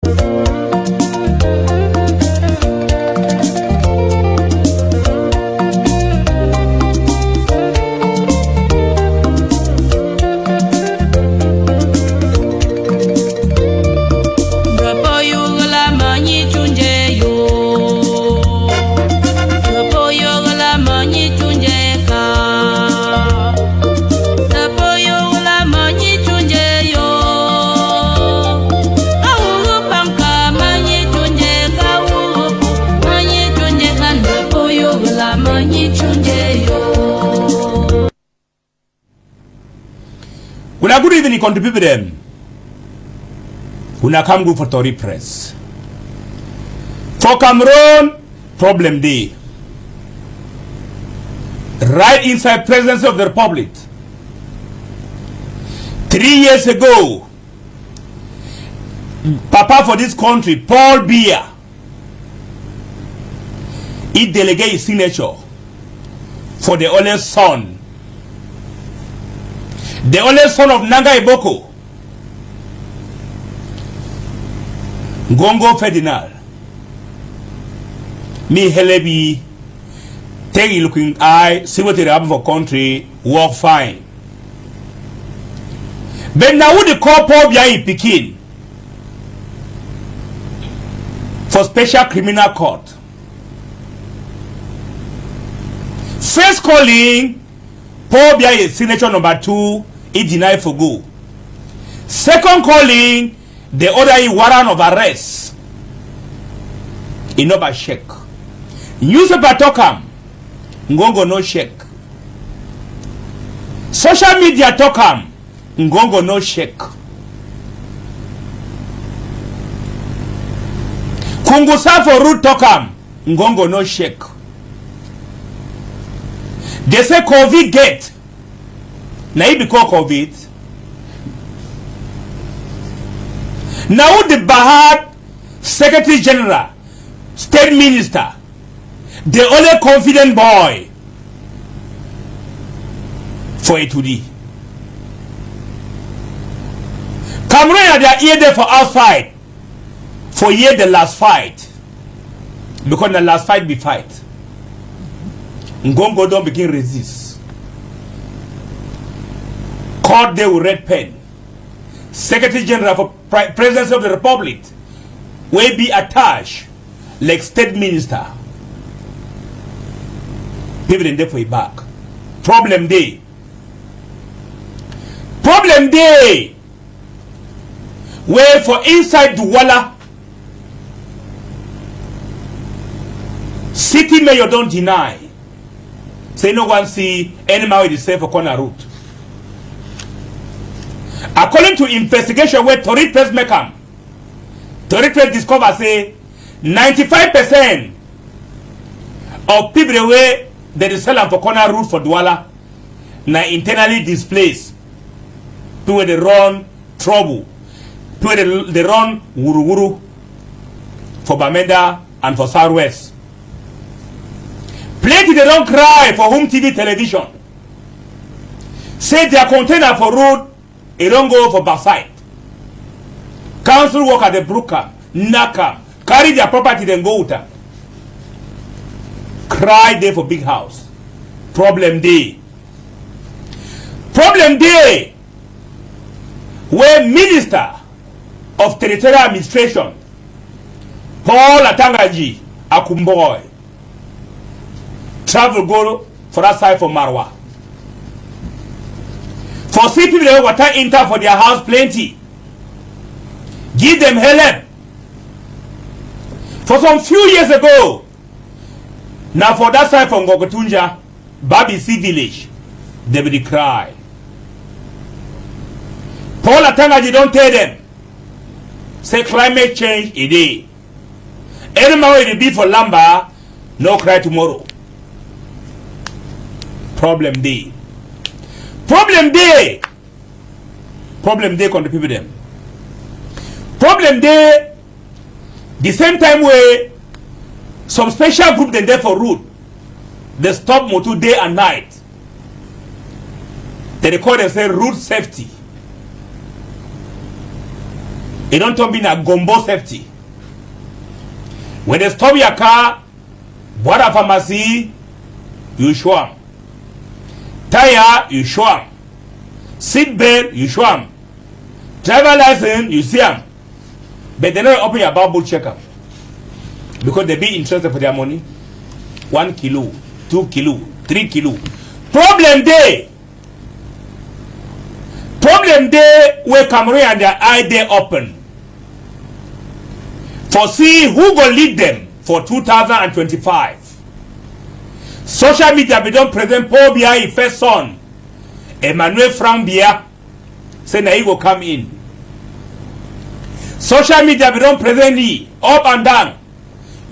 Good evening, contribute them. Una come go for Tori Press. For Cameroon, problem day. Right inside presidency of the Republic. 3 years ago, Papa for this country, Paul Biya, he delegate his signature for the only son. The only son of Nanga Iboko, Ngongo Ferdinand. Me Helebi, take a looking eye, see what they have for country, work fine. But now would the call Paul Biya Pikin for special criminal court. First calling, Paul Biya signature number 2, he denied for go. Second calling, the other warrant of arrest. He no ba check. Newspaper talk am, Ngongo no check. Social media talk am, Ngongo no check. Kungusa for root talk am, Ngongo no check. They say COVID get. Now he become COVID. Now the Bahad Secretary General, State Minister, the only confident boy for A2D. Cameroon had their ear there for outside for year the last fight. Because the last fight be fight. Ngongo don't begin resist. Court there with red pen. Secretary General for Presidency of the Republic will be attached like State Minister. People in there for a back. Problem day. Problem day. Where for inside Douala, city mayor don't deny. Say no one see any man with the same for corner route. According to investigation where Tori Press make am, Tori Press discover say 95% of people the way they sell them for corner route for Douala na internally displaced. People they run trouble. People they run wuru for Bamenda and for Southwest. Plenty they don't cry for home TV television. Say their container for road, it don't go for backside. Council work at the Brookham, Nakam, carry their property then go with them. Cry there for big house. Problem day. Problem day. Where Minister of Territorial Administration, Paul Atangaji Akumboy, travel go for that side for Marwa. For see people that water enter for their house plenty. Give them help. For some few years ago, now for that side from Gogotunja, Babi C village, they will cry. Paul Atangaji don't tell them. Say climate change a day. Any man will be for Lamba, no cry tomorrow. Problem day. Problem day. Problem day con the people them. Problem day. The same time where some special group then there for route. They stop motor day and night. They call themselves route safety. It don't turn be na gombo safety. When they stop your car, water pharmacy, you show them. Tire, you show them. Seat belt, you show them. Driver license, you see them. But they don't open your Bible checker. Because they be interested for their money. 1 kilo, 2 kilo, 3 kilo. Problem day where Cameroon and their eye they open. For see who go lead them for 2025. Social media be don't present Paul Biya his first son, Emmanuel Frank Biya, say na he go come in. Social media be don't present he up and down.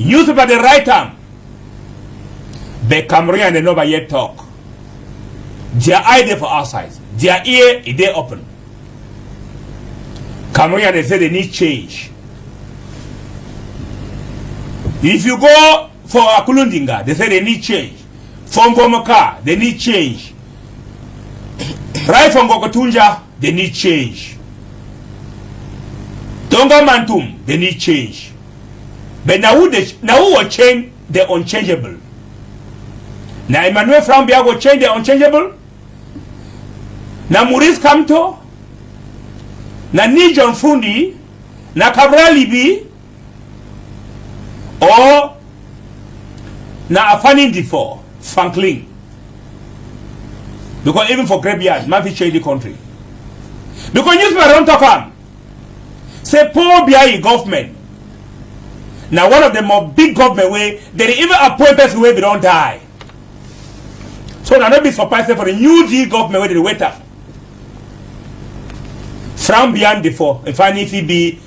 Newspaper they write them. But Cameroon they never yet talk. Their eye they for outside. Their ear is they open. Cameroon they say they need change. If you go for Akulundinga, they say they need change. From Gomoka, they need change. Right from Gokotunja, they need change. Tonga Mantum, they need change. But now who will change the unchangeable? Now Emmanuel Frambia will change the unchangeable? Now Maurice Kamto? Now Nijon Fundi? Now Cabral Libi? Or now Afani Difo, Franklin? Because even for graveyard, man, change the country. Because newspaper don't talk am. Say Paul Biya government. Now one of the more big government way, they even appoint person where they don't die. So now don't be surprised for the new G government where they wait up. From beyond before, if he be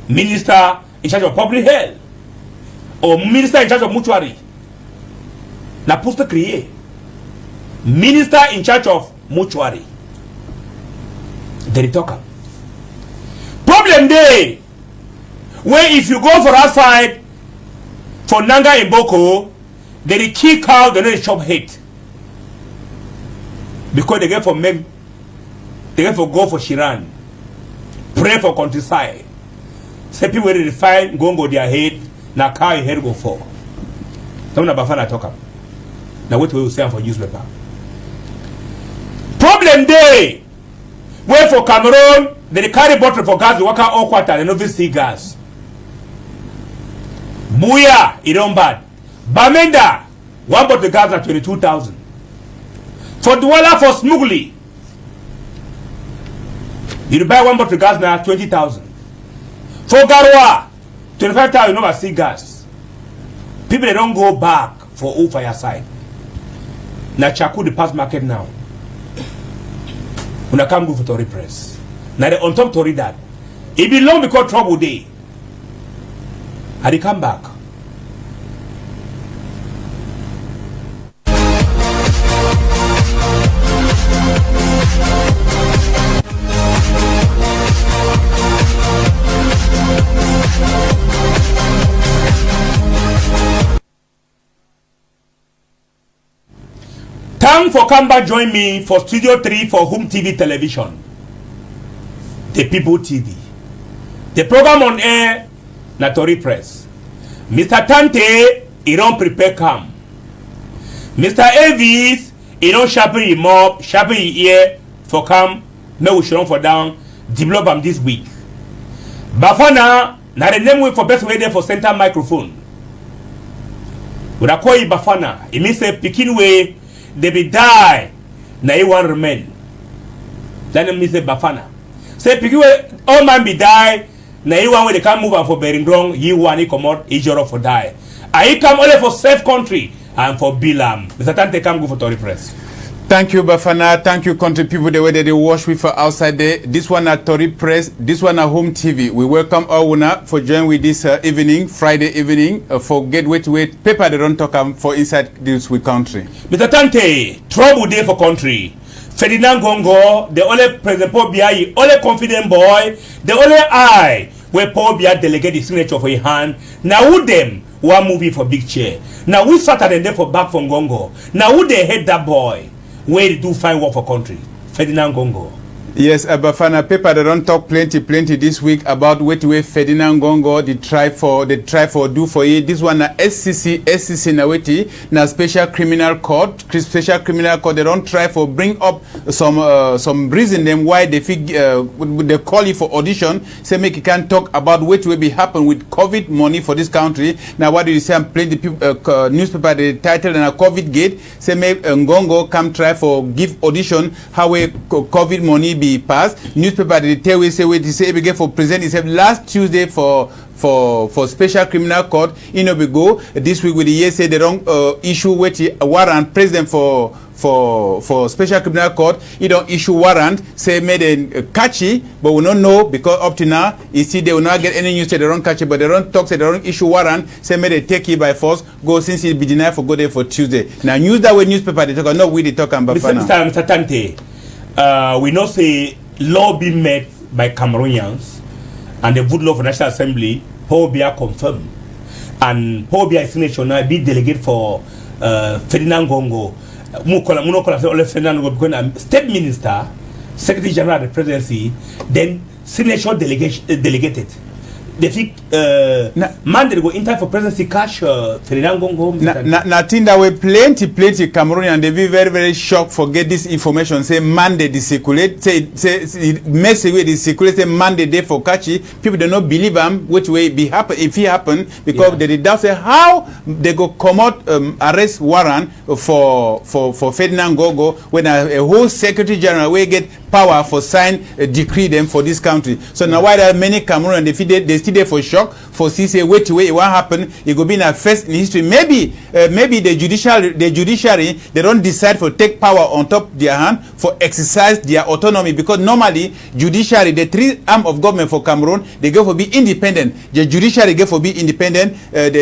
minister in charge of public health or minister in charge of mortuary. Now post to create minister in charge of mortuary. They talk. Problem day where if you go for outside for Nanga in Boko, they kick out the no chop hate. Because they get for men, they get for go for Shiran, pray for countryside. Say people ready to find go their head, now car your head go for. Some na Bafana talk up. Now what will say for newspaper? Problem day where for Cameroon, they carry bottle for gas, they work out all quarter, they no see gas. Buya, it don't bad. Bamenda, one bottle gas at 22,000. For Douala for smuggling, you buy one bottle gas now 20,000. For Garwa, 25,000 never see gas. People they don't go back for all fireside. Now Chaku the past market now. When I come go for Tori press. Now they on top Tori that. It be long because trouble day. And they come back. Thank for come back join me for Studio 3 for Home TV Television. The People TV. The program on air, na Tori Press. Mr. Tante, he don't prepare come. Mr. Avis, he don't sharpen him up, sharpen his ear for come. No, we should for down. Develop him this week. Bafana, na the name way for best way there for center microphone. When I call you Bafana, it means a picking way. They be die, na he one remain. That means say Bafana. Say pikiwe all man be die, na he one way they can't move on for bearing wrong. He one he come out, he joro for die. And he come only for safe country and for Bilam. Mr. Tante come go for Tori Press. Thank you, Bafana. Thank you, country people, the way that they wash with for outside there. This one at Tori Press, this one at Home TV. We welcome all una for joining with this evening, Friday evening, for Gateway to Wait. Paper they don't talk for inside this week country. Mr. Tante, trouble day for country. Ferdinand Gongo, the only President Paul Biya, only confident boy, the only eye where Paul Biya delegate the signature for his hand. Now who them one movie for big chair. Now we started and then for back from Gongo. Now who they hate that boy? Where they do fine work for country. Ferdinand Gongo. Yes, Bafana paper they don't talk plenty this week about what way Ferdinand Gongo they try for do for you. This one na SCC na weti na special criminal court they don't try for bring up some reason them why they they call you for audition say make you can talk about what will be happen with COVID money for this country. Now what do you say? I'm playing the people newspaper the title and a COVID gate say make Ngongo come try for give audition how a COVID money be passed. Newspaper they tell we say wait he say again for present he said last Tuesday for special criminal court be go this week with the year say they don't issue a warrant president for special criminal court he don't issue warrant say made a catchy but we don't know because up to now you see they will not get any news say they don't catch it but they don't talk say they don't issue warrant say made a take it by force go since he be denied for go there for Tuesday. Now news that way newspaper they talk no we they talk about Mr. Tante, we know say law be made by Cameroonians and the good law for National Assembly Pobia confirmed and Pobia signature now be delegate for Ferdinand Gongo Ferdinand Gongo because I'm state minister, secretary general of the presidency, then signature delegated. They think man they go in time for presidency cash Ferdinand Gongo. Nothing that way plenty Cameroonian they be very shocked for get this information say Monday they circulate say message way they circulate say Monday day for catchy people don't not believe them which way be happen if it happen because they doubt say how they go come out arrest warrant for Ferdinand Gongo when a whole secretary general will get power for sign a decree them for this country. So now why there are many Cameroonian they still there for shock for see say wait what happen it go be in a first in history maybe the judiciary they don't decide for take power on top their hand for exercise their autonomy because normally judiciary the three arm of government for Cameroon they go for be independent the judiciary go for be independent the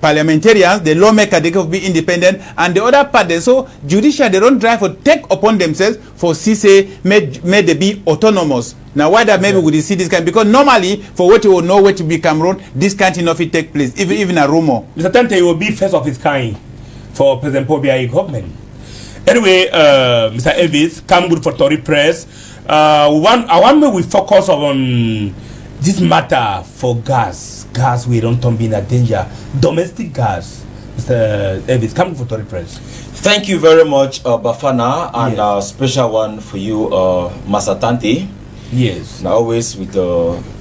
parliamentarians the lawmaker they go for be independent and the other part they so judiciary they don't drive for take upon themselves for see say made they be autonomous. Now why that maybe we see this kind because normally for what you will know where to be Cameroon this kind of thing take place even a rumor. Mr. Tante will be first of its kind for President Pobia government. Anyway, Mr. Elvis, come good for Tori Press. I want we focus on this matter for gas we don't be in a danger domestic gas. Mr. Elvis, come good for Tori Press. Thank you very much, Bafana, and a special one for you, Mr. Tante. Yes. Now always with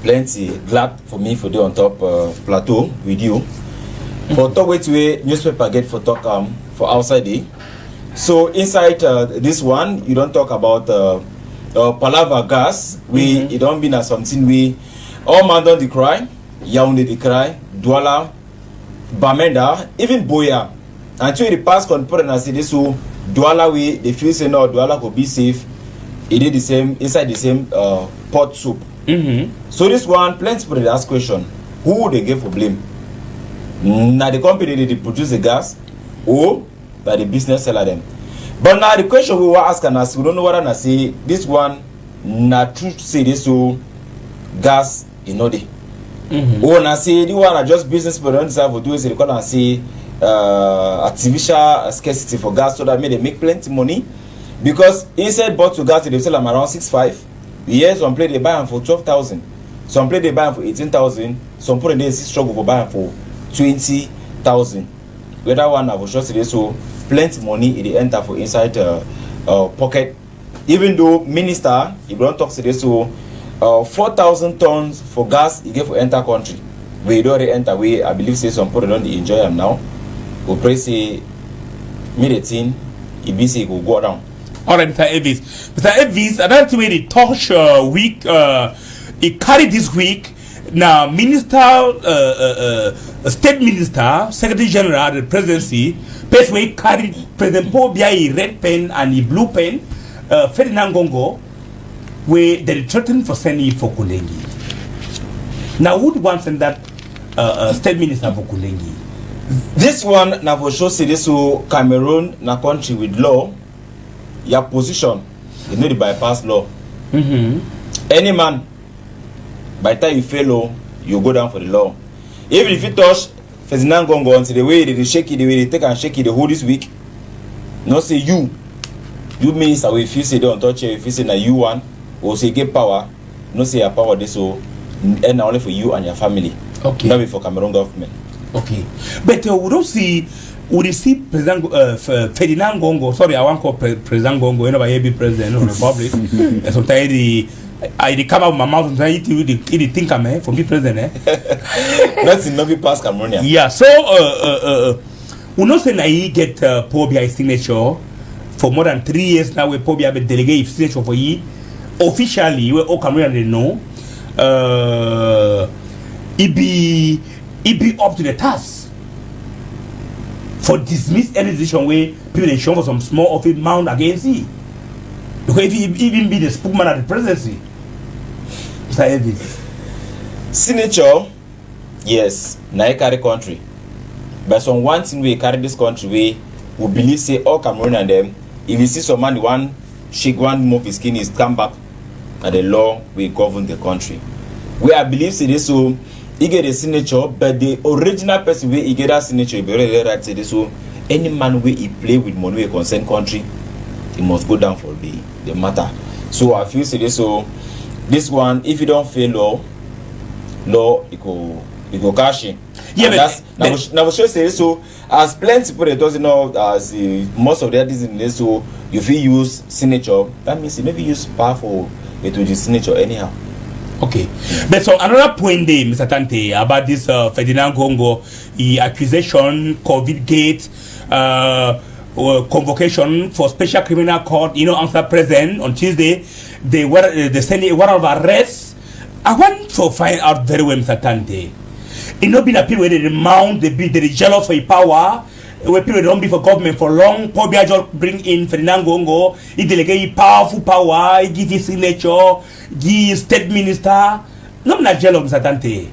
plenty glad for me for the on top plateau with you. For talk with way newspaper get for talk for outside day. So inside this one you don't talk about palava gas. You don't mean as something we all man don't dey cry, Yaoundé dey cry, Douala, Bamenda, even Boya. Until the past conference and say this so Douala we they feel say no Douala could be safe. It did the same inside the same pot soup. So this one, plenty people they ask question: who would they get for blame? Now the company they produce the gas, or that the business seller them. But now the question we were asking us, we don't know what I say. This one, not true say this so gas in no day. Or na say the one are just business people don't deserve to do is they call and say artificial scarcity for gas so that they make plenty money. Because inside bottle gas they sell them around 6.5. Yes, some play they buy them for 12,000. Some play they buy them for 18,000. Some put they struggle for buying for 20,000. Whether one have short today, so plenty money they enter for inside pocket. Even though minister, if don't talk today, so 4,000 tons for gas he gave for enter country. We don't enter way. I believe say some people don't enjoy them now. We pray say mid-18, it be say it will go down. All right, Mr. Elvis. Mr. Elvis, another thing the touch week, it carried this week. Now, minister, state minister, secretary general of the presidency, personally carried President Pobia a red pen and a blue pen, Ferdinand Gongo, where they threatened for sending for Kulengi. Now, who would want to send that state minister for Kulengi? This one, now for sure, say this so Cameroon, na country with law. Your position, you know the bypass law. Any man, by the time you fail law, you go down for the law. Even if you touch Ferdinand Gongo until the way they shake it, the way they take and shake it the whole this week, not say you You minister, if you say don't touch it, if you say na you one, or say get power, no say your power this so and only for you and your family. Okay. Not for Cameroon government. Okay. But we don't see. We see President Ferdinand Gongo. Sorry, I want to call President Gongo. You know, I be president of the republic. And sometimes I come out of my mouth and say, "You think I'm for me president?" That's in Novi Pass Cameroon. Yeah. So, we know say I get Paul Biya signature for more than 3 years now. We Paul Biya be delegate signature for you officially. We all Cameroon they know. It be up to the task. For dismiss any decision where people they show for some small office mount against it. Because if he even be the spokesman at the presidency, Mr. Elvis. Signature, yes, na carry country. But some one thing we carry this country we believe say all Cameroon and them, if you see someone one shake one move his skin is come back and the law will govern the country. We I believe say this so he get a signature, but the original person where he get that signature, be really right say this so any man where he play with money we concern country, he must go down for the matter. So I feel say this so this one if you don't fail law it go cash in. Yeah, and that's now sure say so as plenty people that doesn't know as most of that is in this so if you use signature that means you maybe use powerful it will just signature anyhow. Okay, but so another point there, Mr. Tante, about this Ferdinand Gongo accusation, COVID gate, convocation for special criminal court, answer present on Tuesday, they send a warrant of arrest. I want to find out very well, Mr. Tante. It not been a people where they mount, they jealous for power, where people don't be for government for long. Probably just bring in Ferdinand Gongo, he delegate powerful power, he give his signature, give state minister. No, not jealous, Mr. Tante.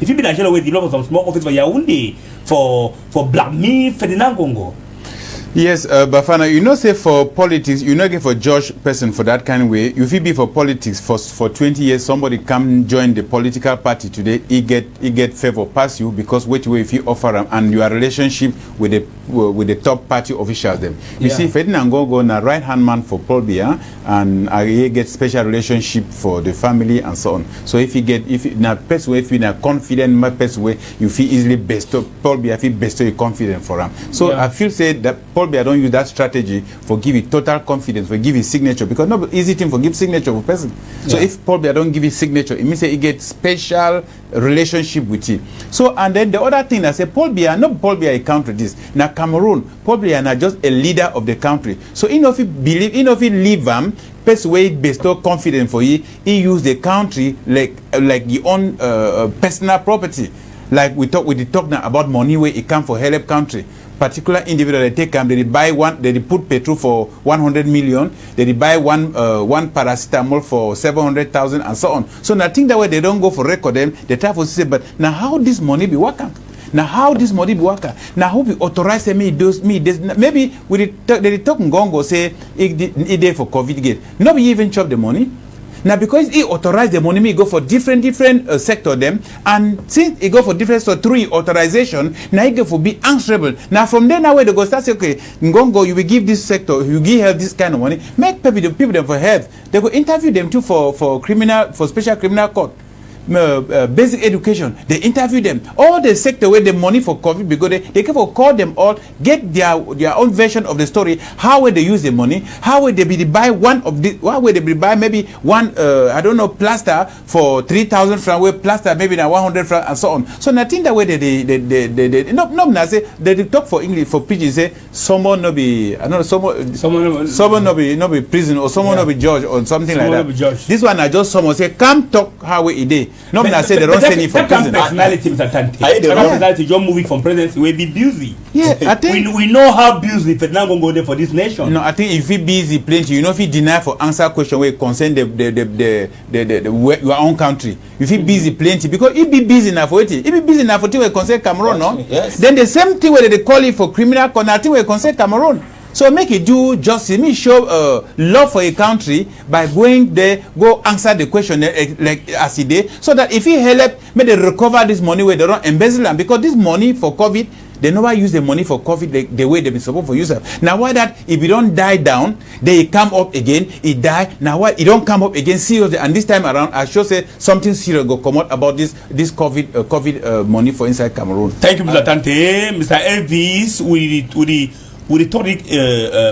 If you be jealous with the some small office for Yaoundé for black me Ferdinand Gongo. Yes, Bafana, say for politics, get for judge person for that kind of way. If you be for politics for 20 years, somebody come join the political party today, he get favor pass you because which way if you offer them and your relationship with the top party officials them. You see, Ferdinand Gongo na right hand man for Paul Biya and he get special relationship for the family and so on. So if na person way if you na confident person way you feel easily bestow Paul Biya feel bestow you confident for him. So I feel say that Paul Biya don't use that strategy for give you total confidence, for give you signature because no easy thing for give signature for person. So if Paul Biya don't give you signature, it means he get special relationship with you. So and then the other thing I say Paul Biya, not Paul Biya a country this. Now Cameroon, Paul Biya na just a leader of the country. So if he believe, if he leave him, person way bestow confidence for you, he use the country like your own personal property. Like we talk now about money where it come for help country. Particular individual they take they buy one, they put petrol for 100 million, they buy one paracetamol for 700,000 and so on. So nothing that way they don't go for record them, they try to say, but now how this money be working? Now how this money be working? Now who be authorized me this? Maybe they talk Ngongo say it day for COVID gate. Nobody even chop the money. Now because he authorized the money, he go for different sector them, and since he go for different so through authorization, now he go for be answerable. Now from there now where they go start say okay, Ngongo, you will give this sector, you give help this kind of money, make people them for help. They go interview them too for special criminal court. Basic education, they interview them. All the sector where the money for COVID because they can call them all, get their own version of the story. How will they use the money? How will they be buy one of the? How will they be buy maybe one plaster for 3,000 francs? Where plaster maybe now 100 francs and so on. So nothing that way they talk for English for PG say someone no be someone no be prison or someone no be judge or something like that. This one I just someone say come talk how it is. No, I say they don't send you for prison. Personality, Mr. Tante. Personality, you're moving from presidency, will be busy. Yeah, I think we know how busy Ferdinand Gongo there for this nation. No, I think if he busy plenty, if he deny for answer question where concern your own country, if he busy plenty because he be busy enough for it. He be busy enough for thing where concern Cameroon, no? Yes. Then the same thing where they call it for criminal court, nothing where concern Cameroon. So make it do justice. Me show love for a country by going there, go answer the question like as he did, so that if he help, may they recover this money where they don't embezzle them because this money for COVID they never use the money for COVID the way they've been supposed to use it. Now why that if you don't die down, then it come up again, it die. Now why it don't come up again seriously? And this time around, I should say something serious go come out about this COVID money for inside Cameroon. Thank you, Mr. Tante. Mr. Elvis, with the topic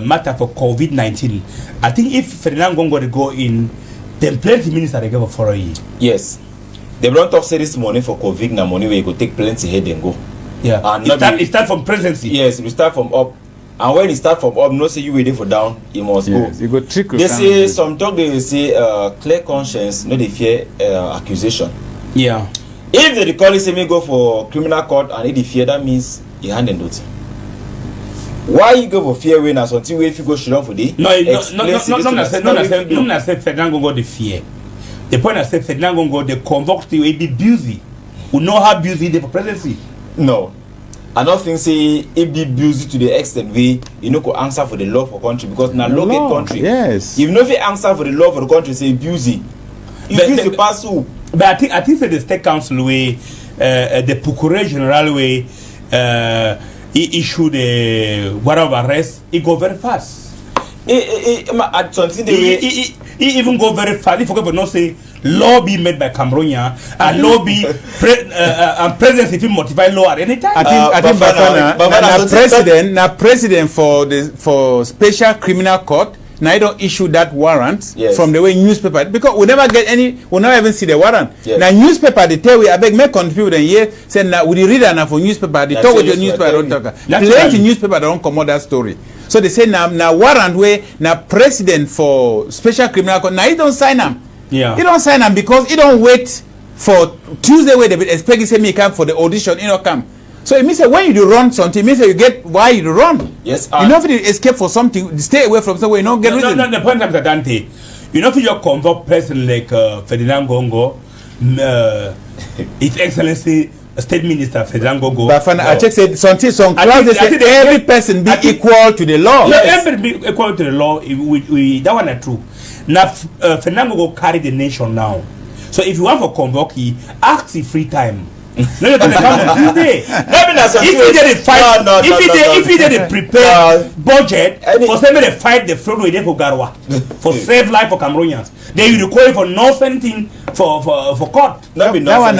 matter for COVID-19, I think if Ferdinand Gongo to go in, then plenty minister they give for a year. Yes. They don't talk say this money for COVID na money where you go take plenty head and go. Yeah. And it start from presidency. Yes, we start from up. And when it start from up, no say you waiting for down, it must go. You go trickle. They say some talk they say clear conscience, no they fear accusation. Yeah. If they call it say me go for criminal court and if they fear, that means you hand and duty. Why you go for fear when as until if you go straight on for day? No, say Ferdinand Gongo the fear. The point I said Ferdinand Gongo they convoke the way be busy. We know how busy they for presidency. No. I don't think say it be busy to the extent where you know could answer for the law for country because now law get country. Yes. If no fit answer for the law for the country, say busy. You busy pass who? But I think say the state council way, the procureur general way, he issued a warrant of arrest. He go very fast. He even go very fast. He forget but not say law be made by Cameroonian and law be and president if he motivate law at any time. I think Bafana president for special criminal court. Now I don't issue that warrant from the way newspaper because we never get any. We never even see the warrant. Yes. Now newspaper they tell we I beg make contribute and here say now we read enough for newspaper. They talk with your newspaper don't talk. Plenty newspaper don't come out that story. So they say now warrant way now president for special criminal court. Now he don't sign them. Yeah. He don't sign them because he don't wait for Tuesday where they expect he say me come for the audition. He don't come. So it means that when you do run something, it means that you get why you do run. Yes. You know if you escape for something, stay away from somewhere. You don't get reason. No, the point of Dante. You know if you convoke person like Ferdinand Gongo, His Excellency State Minister Ferdinand Gongo. But I check said something. Some clauses say every person be equal to the law. No, everybody be equal to the law. We that one is true. Now Ferdinand Gongo carry the nation now. So if you want for convoke, ask the free time. No, you can come on Tuesday. If he did fight, if he did prepare budget for somebody to fight the fraud with for Garwa for save life for Cameroonians, then you require for no anything for court. That one,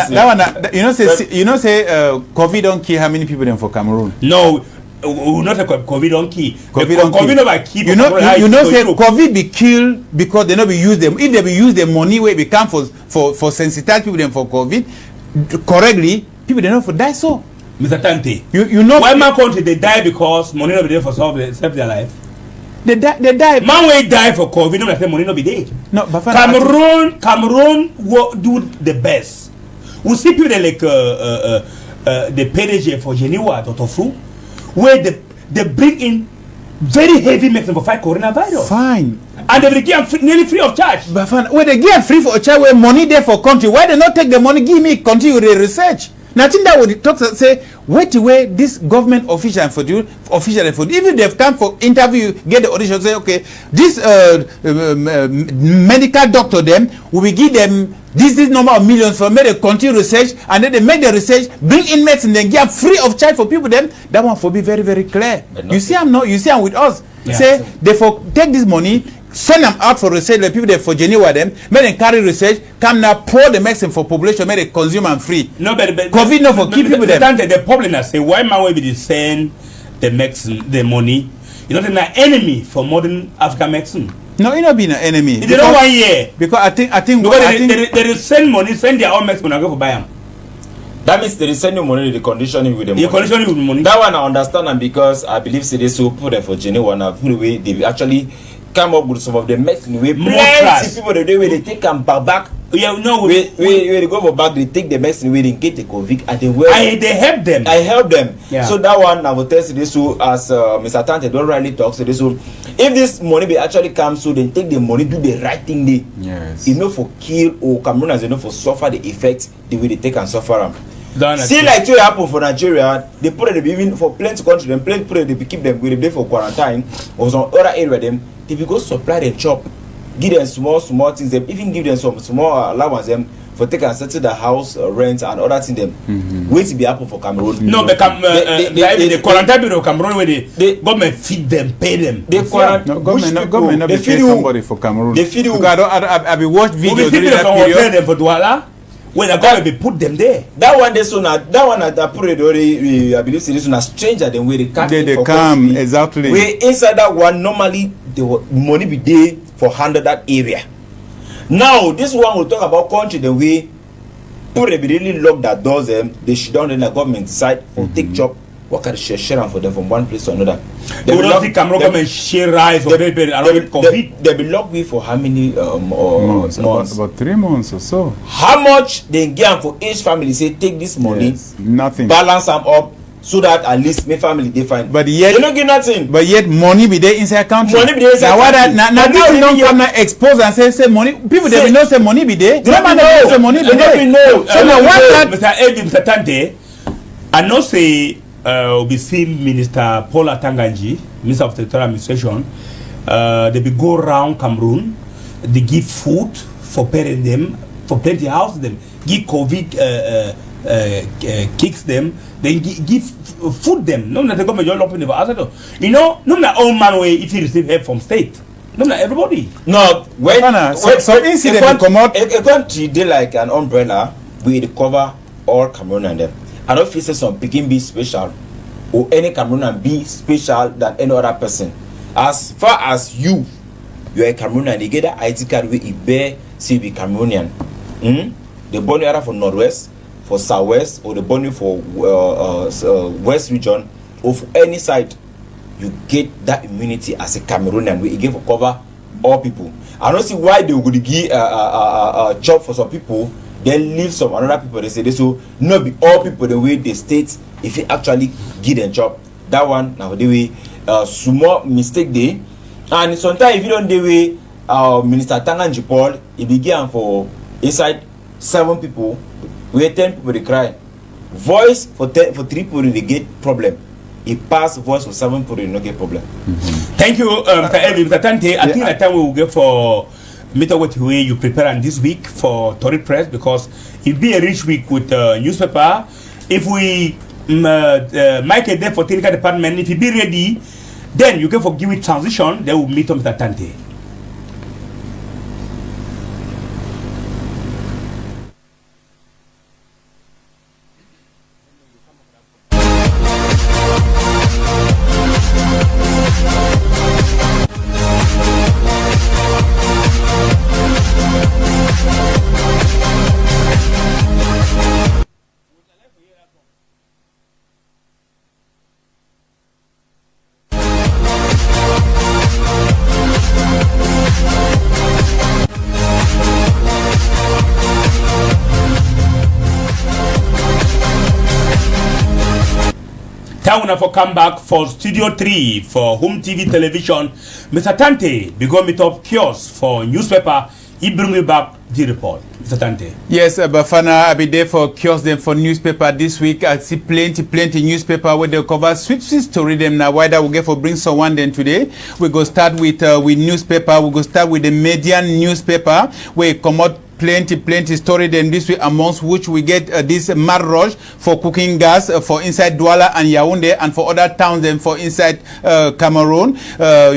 you know say COVID don't kill how many people then for Cameroon? No. Not a COVID don't kill. COVID never kill. You know say COVID be killed because they not be use them. If they be use the money where it come for sensitized people then for COVID. Correctly, people they know for die so. Mr. Tante, you know why my country they die because money not be there for save their life. They die. Man will die for COVID, no say money not be there. No, but Cameroon will do the best. We see people like the PDG for Geneva, Dr. Fu, where they bring in very heavy medicine for fight coronavirus. Fine. And they will give nearly free of charge. But when they give free of charge, where money there for country, why they not take the money? Give me continue the research. Nothing that would talk say wait away this government official for you even they've come for interview get the audition say okay this medical doctor them we will give them this number of millions for make the continue research and then they make the research bring in medicine then give free of charge for people them that one for be very very clear. You see I'm with us. Yeah. Say they for take this money. Send them out for research, the people there for Geneva them, make them carry research, come now pour the medicine for population, make they consume and free. No, but COVID not for keep people there. The problem is say why man will be send the medicine, the money. You're not an enemy for modern African medicine. No, you not being an enemy. They don't 1 year. Because I think they send money, send their own medicine and go for buy them. That means they send you money, they conditioning with the money. You conditioning with money. That one I understand and because I believe say they so put them for Geneva now the way they actually come up with some of the medicine way plenty people the day where they take them back. Yeah, no, where they go for back, they take the medicine where they get the COVID and they help them. I help them. Yeah. So that one I will test this so as Mr. Tante don't rightly talk so this so if this money be actually comes so they take the money do the right thing there. Yes. Enough for kill or Camerooners enough for suffer the effects the way they take and suffer them. See like what happen for Nigeria, they put it even for plenty country, them plenty put it they keep them with them for quarantine or some other area them. They will go supply them chop, give them small things, them even give them some small allowance them for take and settle the house rent and other things them. Wait to be happen for Cameroon. No, the quarantine period of Cameroon where the government feed them, pay them. They government not be pay somebody for Cameroon. They feed you. I be watch videos during that period. Pay them for Douala. When the government be put them there. That one they so that one at that period already I believe this one a stranger than where they come. They come exactly. Where inside that one normally the money be there for handle that area. Now this one will talk about country the way people they be really lock that doors them. They should down in the government decide for take job. What can share for them from one place to another? They will not see Cameroon government share rice or they be locked with for how many months? About 3 months or so. How much they get for each family? Say take this money, nothing. Balance them up so that at least my family they find. But yet they don't get nothing. But yet money be there inside country. Money be there inside country. Now this don't come now expose and say money. People they know say money be there. They don't know say money be there. So now what that Mr. Eddie Mr. Tante, I know say. We see Minister Paula Tanganji, Minister of Territorial Administration, they be go around Cameroon, they give food for parents them, for plenty house them, give COVID kicks them, then give food them. No, not the government you're looking about. You know, no, not all man way if you receive help from state. No, not everybody. No, when some incident come out. A country they like an umbrella, we cover all Cameroon and them. I don't feel say some Peking be special or any Cameroonian be special than any other person. As far as you're a Cameroonian, they get that ID card where it bear say be Cameroonian. They born you either for Northwest, for Southwest, or they born you for West region, or for any side, you get that immunity as a Cameroonian where you get for cover all people. I don't see why they would give a job for some people. Then leave some other people. They say this will not be all people the way they state if you actually give them job. That one now the way small mistake day, and sometimes if you don't the way Minister Tanganji Paul he began for inside 7 people, where 10 people they cry. Voice for 3 people they get problem. He pass voice for 7 people they no get problem. Thank you, Mr. Eddie, Mr. Tante. I think that time we will go for. Meet what way you prepare on this week for Tori Press because it'll be a rich week with newspaper. If we make a day for technical department, if you be ready, then you can forgive it transition. Then we'll meet Mr. Tante. Time for come back for Studio 3 for Home TV Television. Mr. Tante, because meet up kiosk for newspaper, he bring me back the report. Mr. Tante. Yes, Bafana, I'll be there for kiosk them for newspaper this week. I see plenty newspaper where they cover sweet story them now. Why that we get for bring someone then today. We go start with newspaper. We go start with the median newspaper where it come out plenty story then this week, amongst which we get this mad rush for cooking gas for inside Douala and Yaoundé and for other towns then for inside Cameroon.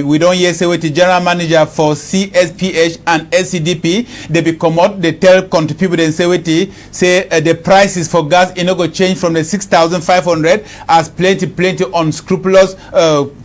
We don't hear say what the general manager for CSPH and SCDP they be come out, they tell country people then say what say the prices for gas no go change from the 6,500 as plenty unscrupulous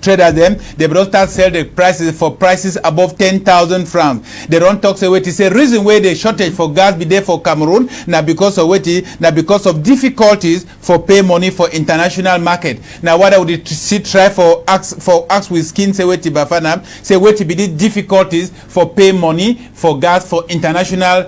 traders them they don't start sell the prices for prices above 10,000 francs. They don't talk say what say reason where they shortage for gas be there for Cameroon now because of what now because of difficulties for pay money for international market. Now what I would see try for ask with skin say what Bafana say what be the difficulties for pay money for gas for international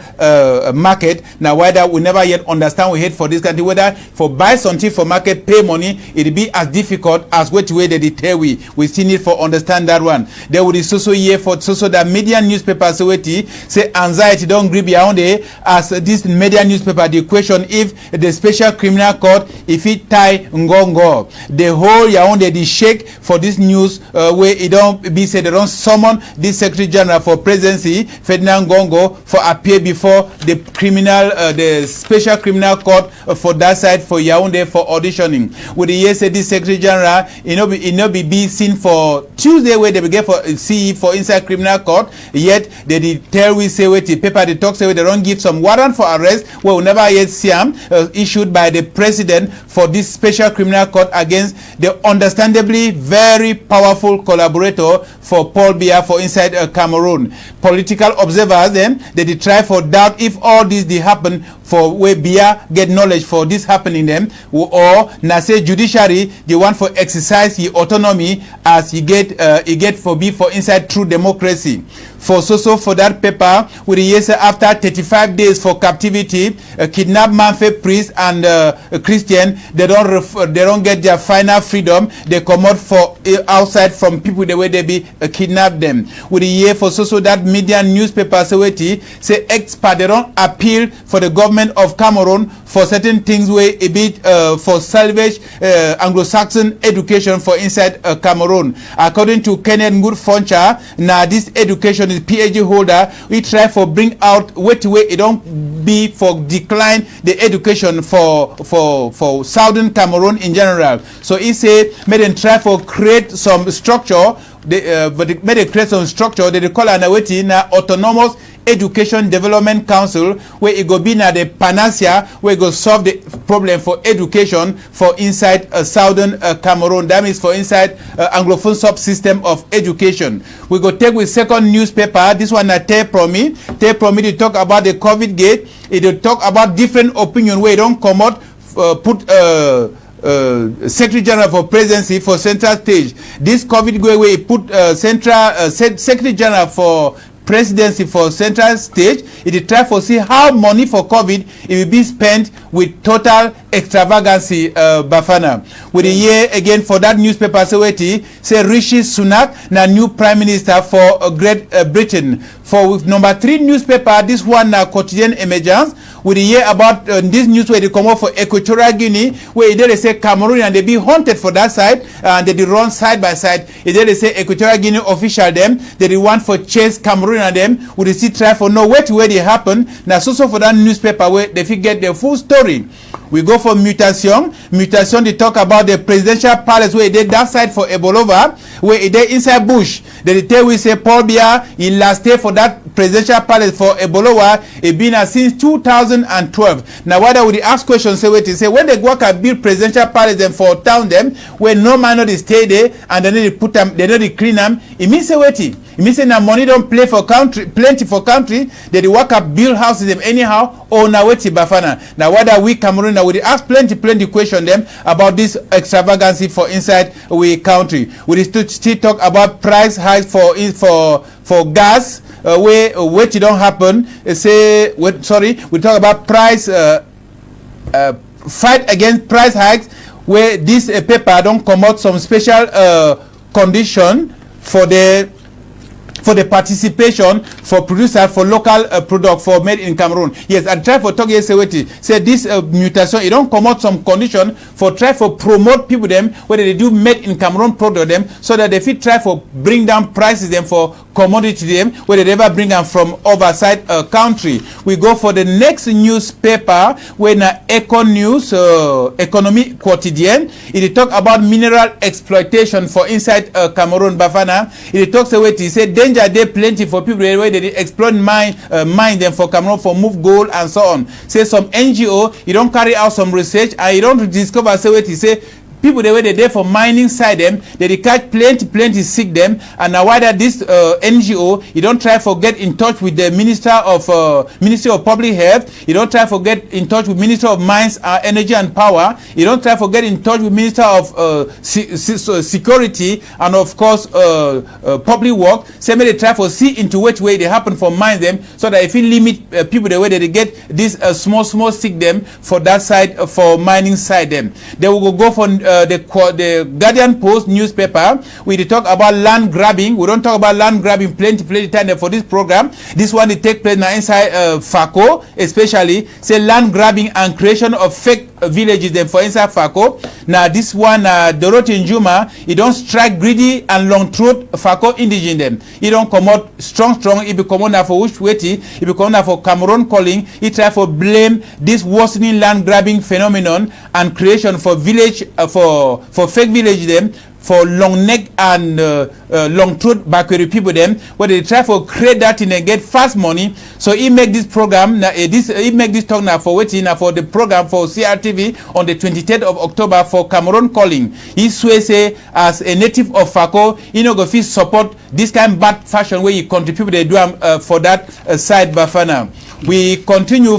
market. Now why that we never yet understand we hate for this country whether for buy something for market pay money it be as difficult as which way they tell we still need for understand that one. There would be so year for so that media newspapers say anxiety don't grip your Yaoundé as this media newspaper the question if the special criminal court if it tie Ngongo. The whole Yaoundé the shake for this news where it don't be said they don't summon this Secretary General for presidency Ferdinand Ngongo for appear before the criminal the special criminal court for that side for Yaoundé for auditioning. With the year say this Secretary General it no be seen for Tuesday where they begin for see for inside criminal court, yet they did tell we say wait the paper they talk say they don't give some warrant for arrest where we never yet see them issued by the president for this special criminal court against the understandably very powerful collaborator for Paul Biya for inside Cameroon. Political observers then they try for doubt if all this did happen for where Biya get knowledge for this happening them or na say judiciary the one for exercise the autonomy as he get for be for inside true democracy. For for that paper with the years after 35 days for captivity, kidnapped Manfe priest and Christian they don't get their final freedom. They come out for outside from people the way they be kidnap them. With the year for that media newspaper say expert they don't appeal for the government of Cameroon for certain things where a bit for salvage Anglo-Saxon education for inside Cameroon. According to Kenneth Ngud-Foncha, now this education is PhD holder, we try for bring out way it don't be for decline the education for southern Cameroon in general. So he say made them try for create some structure. But they made a create some structure they call an autonomous education development council where it go be na the panacea where it go solve the problem for education for inside southern Cameroon. That means for inside Anglophone subsystem of education. We go take with second newspaper. This one na Tori Promi to talk about the COVID gate. It will talk about different opinion where it don't come out put Secretary General for presidency for central stage. This COVID go away put Secretary General for presidency for central stage. It try for see how money for COVID it will be spent with total extravagancy Bafana. With a year again for that newspaper say Rishi Sunak na new prime minister for Great Britain. For with number 3 newspaper, this one na quotidian emergence. With a year about this news where they come up for Equatorial Guinea, where they say Cameroon and they be haunted for that side and they run side by side. They say Equatorial Guinea official them, they want for chase Cameroon and them, would they see try for no where they happen. Now so for that newspaper where they get the full story. We go for mutation. Mutation they talk about the presidential palace where they that side for Ebolova, where they inside bush. They tell we say Paul Biya he last day for that presidential palace for Ebolowa it been since 2012. Now why would they ask questions say when they work at build presidential palace them for town them where no man they stay there and then they put them they know they clean them, it means it means now money don't play for country plenty for country they work up build houses them anyhow or now wait Bafana. Now why we Cameroon now we ask plenty question them about this extravagancy for inside we country. We still talk about price hike for gas where you don't happen say we talk about price fight against price hikes where this paper don't come out some special condition for the participation for producer for local product for made in Cameroon. Yes, and try for talk yesterday. Say this mutation, it don't come out some condition for try for promote people them whether they do made in Cameroon product them so that they fit try for bring down prices them for commodity them where they never bring them from overside country. We go for the next newspaper when Eco News Economy Quotidien. It talk about mineral exploitation for inside Cameroon Bafana. It talks away it say danger there plenty for people where they exploit mine them for Cameroon for move gold and so on. Say some NGO you don't carry out some research and you don't discover say what he say people the way they there for mining side them they catch plenty sick them and now why that this NGO you don't try for get in touch with the Ministry of Public Health, you don't try for get in touch with Minister of Mines Energy and Power, you don't try for get in touch with Minister of Security and of course Public Work. Say may they try for see into which way they happen for mine them so that if you limit people the way that they get this small sick them for that side for mining side them. They will go for the Guardian Post newspaper, we talk about land grabbing. We don't talk about land grabbing plenty time for this program. This one it take place now inside FACO, especially say land grabbing and creation of fake villages them for inside FACO. Now this one Dorothy Njuma, he don't strike greedy and long throat FACO indigene them. He don't come out strong. He be come out for which weighty. He be come out for Cameroon calling. He try for blame this worsening land grabbing phenomenon and creation for village for fake village them, for long neck and long throat backward people them, where they try for create that in and get fast money. So he make this program he make this talk now for waiting for the program for CRTV on the 23rd of October for Cameroon calling. He swears say as a native of FACO, he no go fit support this kind of bad fashion where you contribute they do for that side Bafana. We continue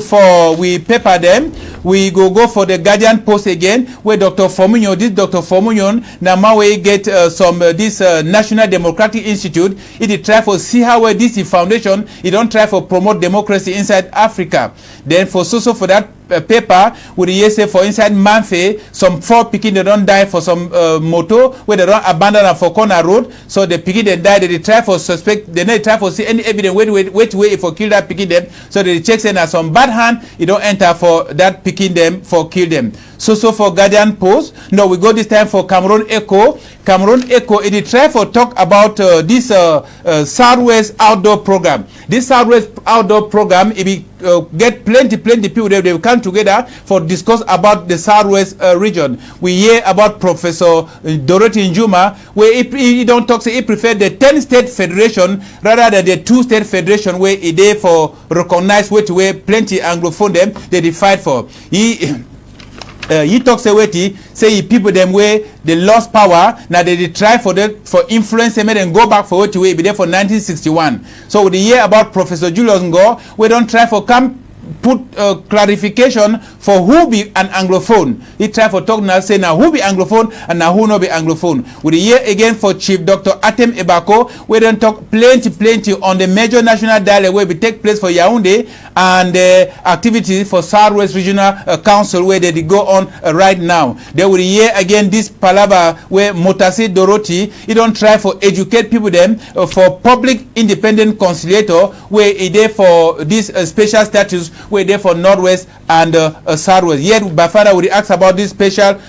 we paper them. We go for the Guardian Post again, where Dr. Fomunyo, this Dr. Fomunyo, now we get this National Democratic Institute. It try for see how this foundation, it don't try for promote democracy inside Africa. Then for for that paper, with the say for inside Manfe, some 4 pikin they don't die for some moto where they don't abandon them for corner road. So the pikin they die, they try for suspect, they not try for see any evidence wait if for kill that pikin them. So they check saying that some bad hand, you don't enter for that pikin them for kill them. So for Guardian Post. No, we go this time for Cameroon Echo. Cameroon Echo, it try for talk about this Southwest outdoor program. This Southwest outdoor program, it be get plenty people they will come together for discuss about the Southwest region. We hear about Professor Dorothy Njuma, where he don't talk, say he prefer the 10-state federation rather than the 2-state federation where he there for recognize where plenty Anglophone them they fight for. He talks say people them where they lost power. Now they try for influence them and go back for what way be there for 1961. So with the year about Professor Julius Ngo, we don't try for come put clarification for who be an Anglophone. He try for talk now say now who be Anglophone and now who no be Anglophone. With the year again for Chief Dr. Atem Ebako, we don't talk plenty on the major national dialogue where we take place for Yaoundé and activities for Southwest Regional Council where they go on right now. There will hear again this palava where Motasi Dorothy, he don't try for educate people them for public independent conciliator where he there for this special status where there for Northwest and Southwest. Yet Bafana would ask about this special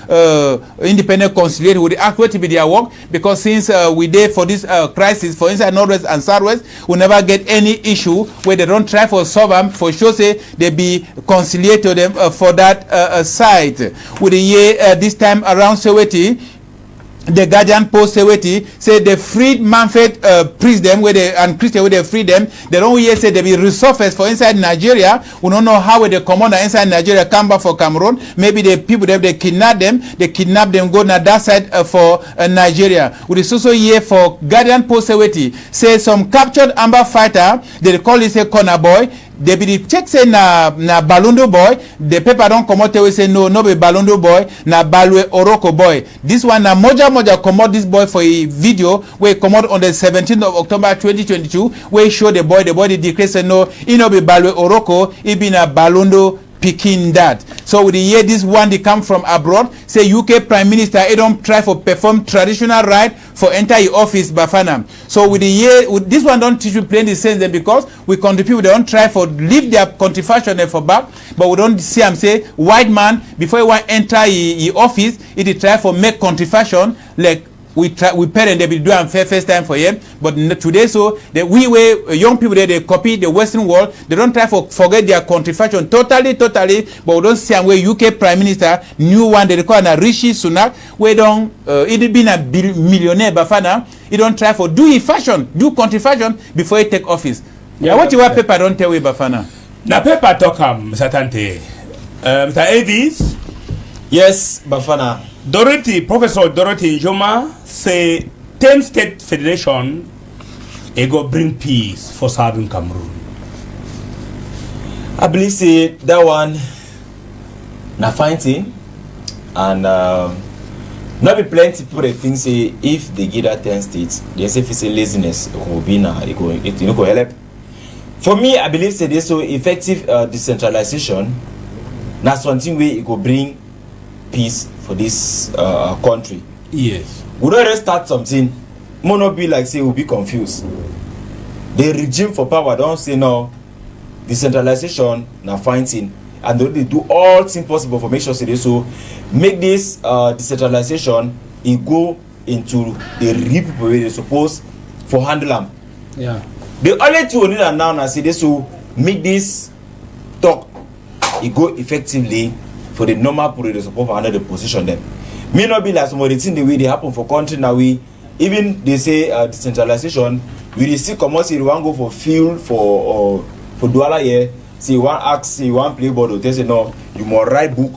independent conciliator would ask what to be their work, because since we there for this crisis for inside Northwest and Southwest, we never get any issue where they don't try for solve them. For sure say they be conciliator them for that side. With the year this time around Seweti, the Guardian Post say they freed Manfred priest them where they and Christian where they freed them. They don't hear say they be resurfaced for inside Nigeria. We don't know how the commander inside Nigeria come back for Cameroon. Maybe the people there they kidnap them go na that side for Nigeria. We also hear for Guardian Post say some captured Amber fighter, they call it a corner boy. They be the check say na Balundo boy. The paper don't come out we say no be Balundo boy, na Balwe Oroko boy. This one na Moja come out this boy for a video where come out on the 17th of October 2022 where he show the boy declare say no, he no be Balwe Oroko, he be na Balundo picking that. So with the year this one they come from abroad, say UK Prime Minister he don't try for perform traditional right for enter your office Bafana. So with the year with this one don't teach you plenty sense then, because we country people they don't try for leave their country fashion for back, but we don't see them say white man before he want enter your office he try for make country fashion like we parent they be do and first time for him, but today so that we young people there they copy the Western world, they don't try for forget their country fashion totally, but we don't see where UK Prime Minister new one they call a Rishi Sunak where don't it been a millionaire Bafana, he don't try for do country fashion before he take office. Yeah, what you want paper don't tell we Bafana. Na paper talk Mr. Tante. Mr. Avis. Yes, Bafana. Professor Dorothy Njuma say 10-state federation go bring peace for Southern Cameroon. I believe say that one na fine thing, and not be plenty people they think say if they get that 10 states, they say if it's a laziness it will be now it go help. For me, I believe say this so effective decentralization. That's something where it go bring peace for this country. Yes. We don't start something, may not be like say we'll be confused. The regime for power don't say no, decentralization na fine thing, and they do all things possible for make sure say they so make this decentralization go into the real people where they suppose for handle them. Yeah. The only two need now na say they so make this talk go effectively for the normal people they suppose for handle the position them. May not be like some of the things the way they happen for country now. We even they say decentralization. We see come say you want go for field for Douala here. See one ask, see one play ball. They say no, you must write book.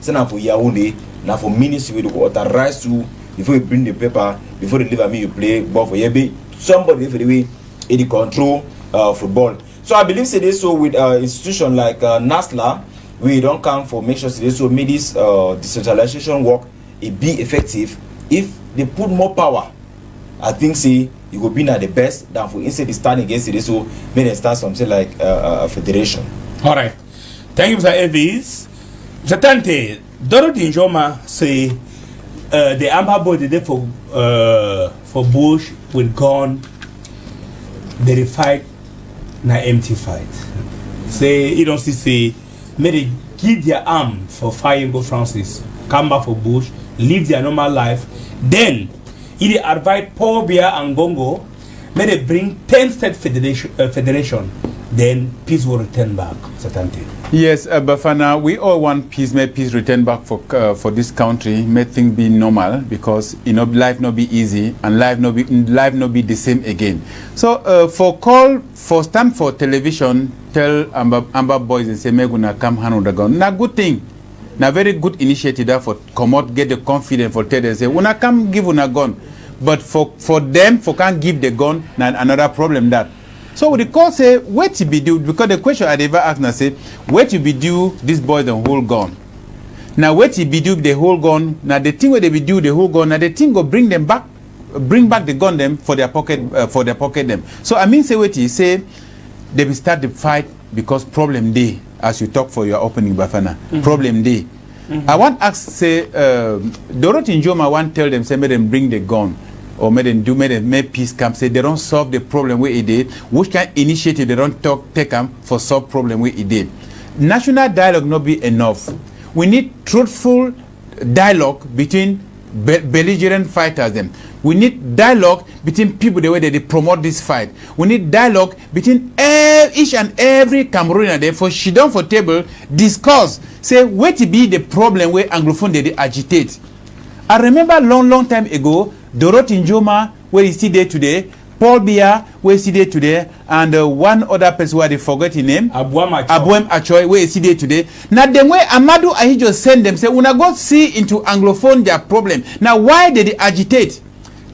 Say now for Yaoundé, now for ministry we go authorize you before you bring the paper. Before they leave me, you play ball for Yebe. Somebody for the way in control football. So I believe say this so with institution like NASLA, we don't come for make sure say this so make this decentralization work it be effective. If they put more power, I think say it will be not the best than for instead of standing against it. So may they start something like a federation. All right. Thank you, Mr. Evis. Mr. Tante, Dorothy Njoma say the Amber boy did it for Bush with gun. They fight na empty fight. Say you don't see say may they give their arm for fighting go Francis, come back for Bush, live their normal life. Then he advise Paul Biya and Gongo, may they bring 10 state federation, then peace will return back. Certainty. Yes, Bafana, we all want peace. May peace return back for this country. May things be normal because life not be easy and life not be the same again. So for call for stand for television, tell Amber boys and say me gonna come hand on the gun. Na good thing. Na very good initiative that for come out get the confidence for tell them say when I come give una gun, but for them for can't give the gun na another problem that. So the court say where to be due because the question I ever asked na say where to be due this boy the whole gun. Now where to be due the whole gun. Now the thing where they be due the whole gun. Now the thing go bring back the gun them for their pocket them. So I mean say where to say they will start the fight because problem day. As you talk for your opening, Bafana, problem day. I want ask say Dorothy Njoma want tell them say may them bring the gun or may them make peace camp. Say they don't solve the problem where it did. Which kind of initiative they don't take them for solve problem where it did. National dialogue not be enough. We need truthful dialogue between belligerent fighters them. We need dialogue between people the way they promote this fight. We need dialogue between each and every Cameroonian there for sit down for table, discuss, say where to be the problem where Anglophone they agitate. I remember long time ago, Dorothy Njoma where is he there today, Paul Biya where is he there today, and one other person where they forget his name, Abuem Achoy where is he there today. Now the way Amadou Ahijo send them say when I go see into Anglophone their problem. Now why did they agitate?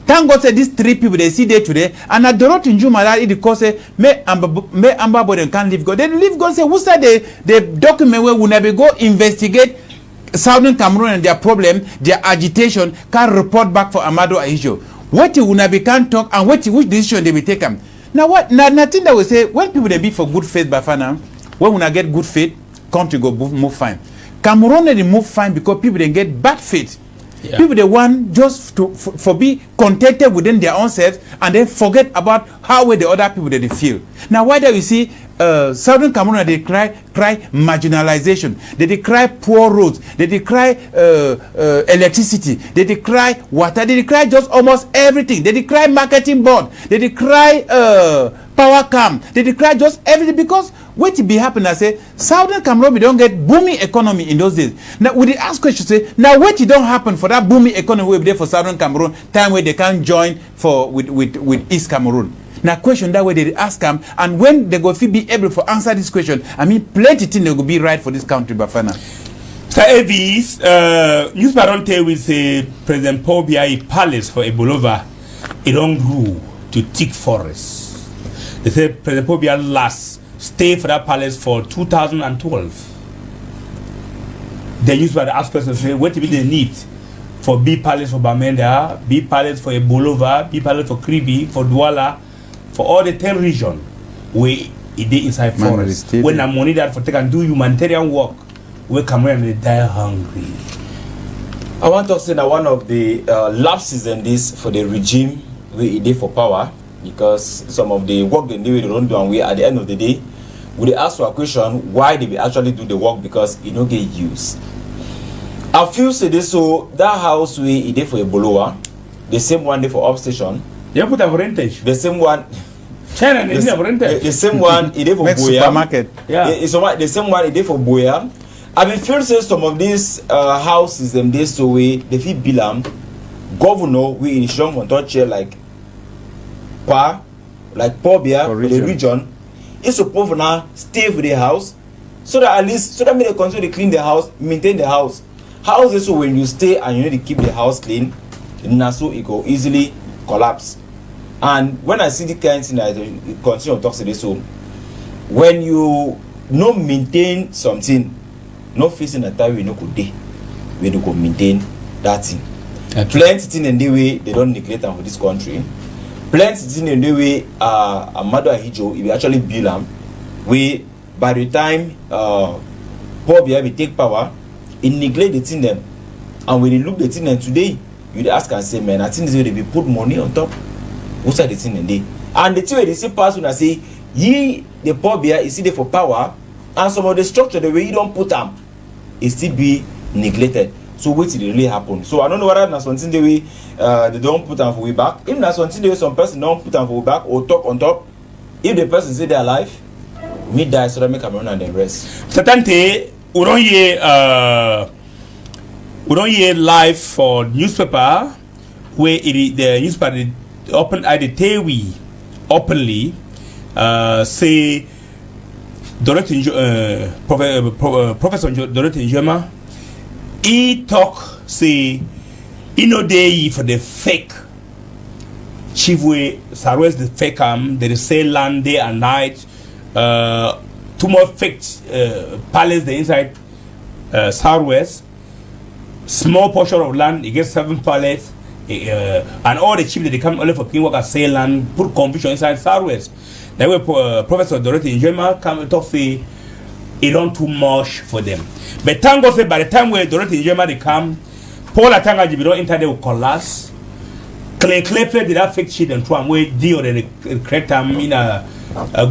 Thank God say these three people they see there today, and at Dorothy Njuma that it cause say may Amber Boden can't leave God. They leave God say who's that the document where we never go investigate Southern Cameroon and their problem, their agitation, can report back for Amadou Ahijo. What you be can't talk and which decision they will take them. Now what nothing that we say when people they be for good faith Bafana, when we get good faith, country go move fine. Cameroon they move fine because people they get bad faith. Yeah. People they want just to for be contented within their own selves and then forget about how the other people that they feel. Now why do we see Southern Cameroon they cry marginalization, they decry poor roads, they decry electricity, they decry water, they decry just almost everything, they decry marketing board, they decry power cam, they decry just everything because what be happen I say Southern Cameroon we don't get booming economy in those days. Now we ask question say now what it don't happen for that booming economy we there for Southern Cameroon time where they can't join for with East Cameroon. Now question that way they ask them and when they go be able to answer this question, I mean plenty things they will be right for this country Bafana. Sir Evis, newspaper don't tell we say President Paul Biya palace for Ebolova it don't grew to thick forest. They say President Paul Biya last stay for that palace for 2012. The newspaper ask questions say what will be the need for B palace for Bamenda, B palace for Ebolova, B palace for Kribi, for Douala, for all the 10 regions where it is inside forest. When the money that for take and do humanitarian work, where Cameroon they die hungry. I want to say that one of the lapses in this for the regime we did for power, because some of the work they do, they don't do, and we at the end of the day, we ask for a question why they actually do the work, because it don't get used. I feel say this, so that house we did for a Boloa, the same one they for upstation. You put a rentage. The same one. China is never rented. The same one it did for Boya. Supermarket. Yeah. It's the same one it did for Boya. I mean, feel say some of these houses them they so we they feel bilam governor we in Shillong for touch here like Pobia for the region. It's supposed to now stay for the house so that at least so that they continue to clean the house, maintain the house. Houses so when you stay and you need to keep the house clean, so it go easily collapse. And when I see the kind of thing that continue to talk to this, so when you no maintain something, no facing a time we no could day, we do go maintain that thing. Plenty thing in the way they don't neglect them for this country. Plenty thing in the way a mother hijo if actually build them, we by the time Pobia will take power, it neglect the thing them, and when you look the thing them today, you ask and say, man, I think this way they be put money on top. What's the thing in there? And the thing where they say pass when I say ye the Pobia is there for power, and some of the structure the way you don't put them, it still be neglected. So what did really happen? So I don't know whether that's something the way they don't put them for way back. If that's something the way some person don't put them for way back or talk on top, if the person say they're alive, me die so that make them run and then rest. Satante, we don't hear live for newspaper where the newspaper open at the Tewi openly say Professor Dorothy Njema he talk say he no day for the fake Chivwe Sarwes the fake they say land day and night two more fake palace the inside Southwest small portion of land, you get 7 pallets, and all the chiefs that they come only for clean work and sell land, put confusion inside Southwest. Then we Professor Dorothy Njema come and talk say it don't too much for them. But thank God say by the time where Dorothy Njema they come, Paul Atanga Jibi don't enter they will collapse. Clay did that fake shit and try where deal the correct in a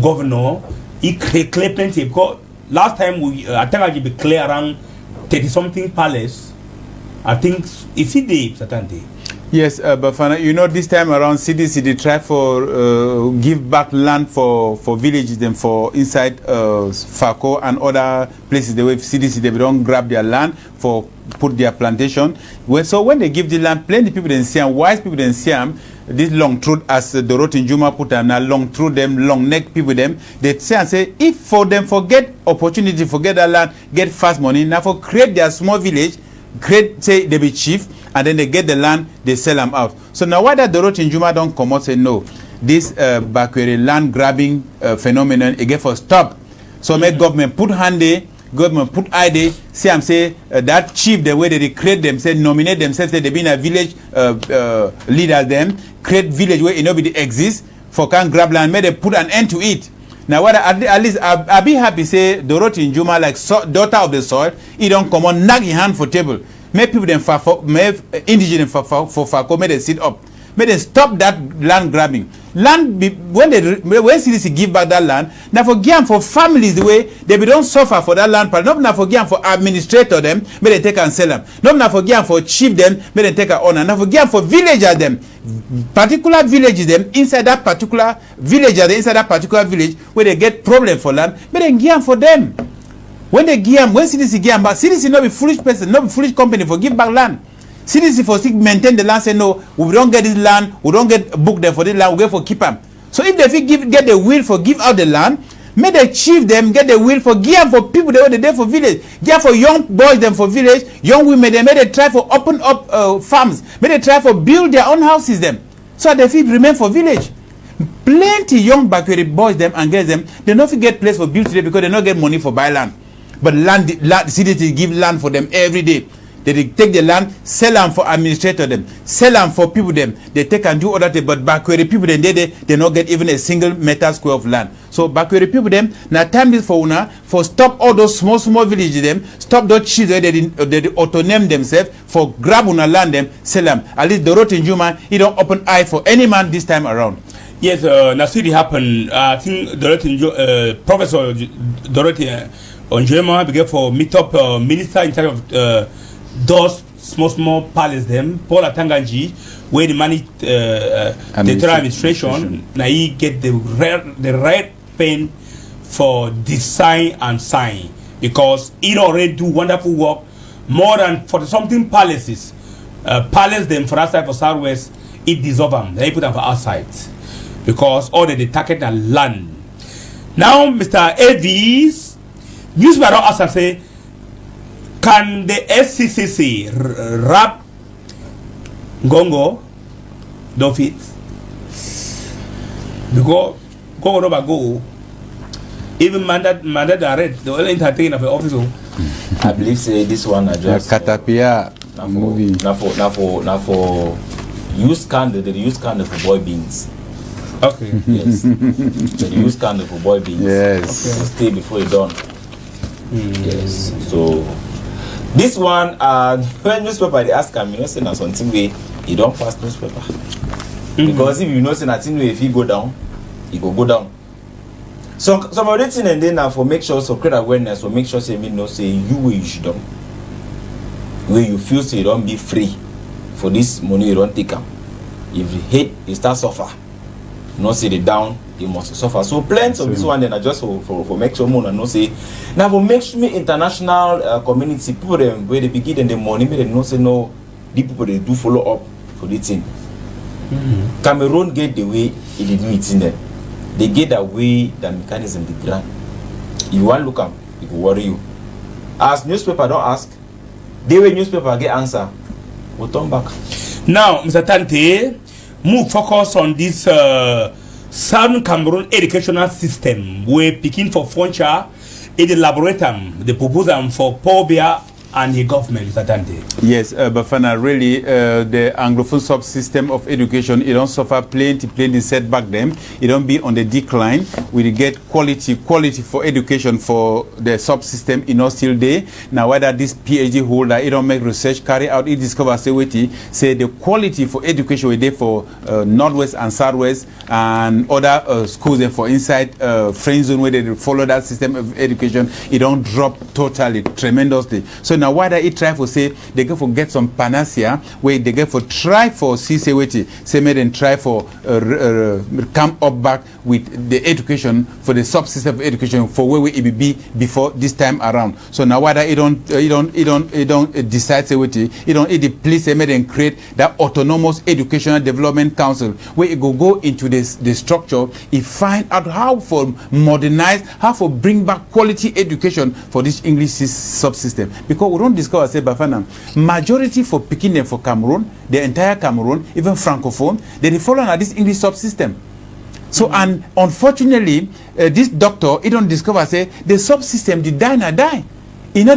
governor. He clay plenty because last time we Atanga Jibi clear around 30 something palace. I think if it did Satante. Yes, but you know this time around CDC they try for give back land for villages them for inside Fako and other places the way CDC they don't grab their land for put their plantation. So when they give the land, plenty people didn't see them, wise people didn't see them. This long truth as Dorothy Njuma put and long through them, long neck people them, they say and say if for them forget opportunity, forget that land, get fast money, now for create their small village, create say they be chief, and then they get the land, they sell them out. So now why that Dorothy Njuma don't come out say no, this backward land grabbing phenomenon again for stop. So make government put hand there, government put ID, see I'm say that chief the way they create them, say nominate themselves, say they be in a village leaders them, create village where nobody exists for can grab land, make they put an end to it. Now what at least I be happy say Dorothy Njuma like daughter of the soil, he don't come on knock his hand for table. Make people them make indigenous for Fako, make they sit up. Make they stop that land grabbing. Land when CDC give back that land, now for give for families the way they be don't suffer for that land, but not for give for administrator them, may they take and sell them. Not for give for chief them, may they take a owner. Now for give for villager them, particular villages them inside that particular villager, inside that particular village where they get problem for land, may they give for them. When they give when CDC give back, CDC not be foolish person, not be foolish company for give back land. CDC for still maintain the land, say no, we don't get this land, we don't get book there for this land, we get for keep them. So if they get the will for give out the land, may the chief them get the will for give for people they were there for village, give for young boys them for village, young women they may they try for open up farms, may they try for build their own houses them, so they fit remain for village. Plenty young backward boys them and girls them, they not get place for build today because they not get money for buy land, but land CDC give land for them every day. They take the land, sell them for administrator them, sell them for people them. They take and do other things, but backward people then they not get even a single meter square of land. So back with the people them, now time is for una, for stop all those small villages them, stop those children they auto-name themselves, for grab una land them, sell them. At least the road in Juma, he don't open eye for any man this time around. Yes, now see it happen. I think Professor Dorothy Onjema began for meet up minister in charge of those small palace them, Paul Atanganji, where the manage the administration. Now he get the right pen for design and sign, because he already do wonderful work. More than 40 something palaces, palace them for outside for Southwest, it dissolve them. They put them for outside, because all the target and land. Now, Mr. Elvis, newspaper don't ask and say, can the SCCC rap Gongo? Don't fit. Because Gongo never go. Even mandate arrest, the only entertainer of the office. I believe say this one are just Katapia movie. Now for use candle, they use candle for boy beans. Okay. Yes. They use candle for boy beans. Yes. Okay. So stay before you done. Yes. So this one, when newspaper they ask me, you know, say na something way you don't pass newspaper. Because if you know say nothing way, if he go down, he go down. So some of the thing and then now for make sure so create awareness, for make sure say me know say you where you should done, where you feel say you don't be free for this money you don't take them. If you hate, you start suffer. Not say the down, you must suffer. So plenty of this one then are just for make sure more and not say now for make sure me international community people them where they begin and the money me they know say no, the people they do follow up for this thing. Cameroon get the way it did it in them. They get the way the mechanism the grant. If you want look up, it will worry you. As newspaper don't ask, they way newspaper get answer. We'll turn back. Now, Mr. Tante, move focus on this Southern Cameroon educational system where picking for Foncha in the laboratory, the proposal for Pobia and the government, Mr. Tante. Yes, Bafana, really, the Anglophone subsystem of education, it don't suffer plenty setback them. It don't be on the decline. We get quality for education for the subsystem, it not still there. Now, whether this PhD holder, it don't make research, carry out, it discover, say the quality for education we there for Northwest and Southwest and other schools and for inside friend zone where they follow that system of education, it don't drop totally, tremendously. So now why that it try for say they go for get some panacea where they get for try for say made and try for come up back with the education for the subsystem of education for where we be before this time around. So now why that it don't decide say it please say made and create that autonomous educational development council where it go into this the structure, it find out how for modernize, how for bring back quality education for this English subsystem, because we don't discover say Bafana majority for picking them for Cameroon, the entire Cameroon, even Francophone, they follow on this English subsystem. So and unfortunately, this doctor he don't discover say the subsystem did die. It not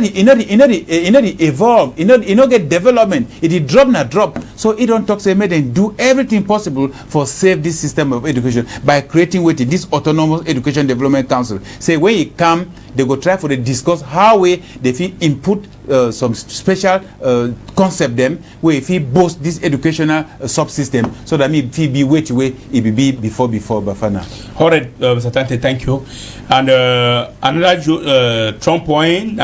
evolve, it not get development, it drop. So it don't talk say made and do everything possible for save this system of education by creating with it this autonomous education development council. Say when it come, they go try for the discuss how way they feel input some special concept them where if he boost this educational subsystem so that me if he be way it be before Bafana. All right, Mr. Tante, thank you. And another Trump point,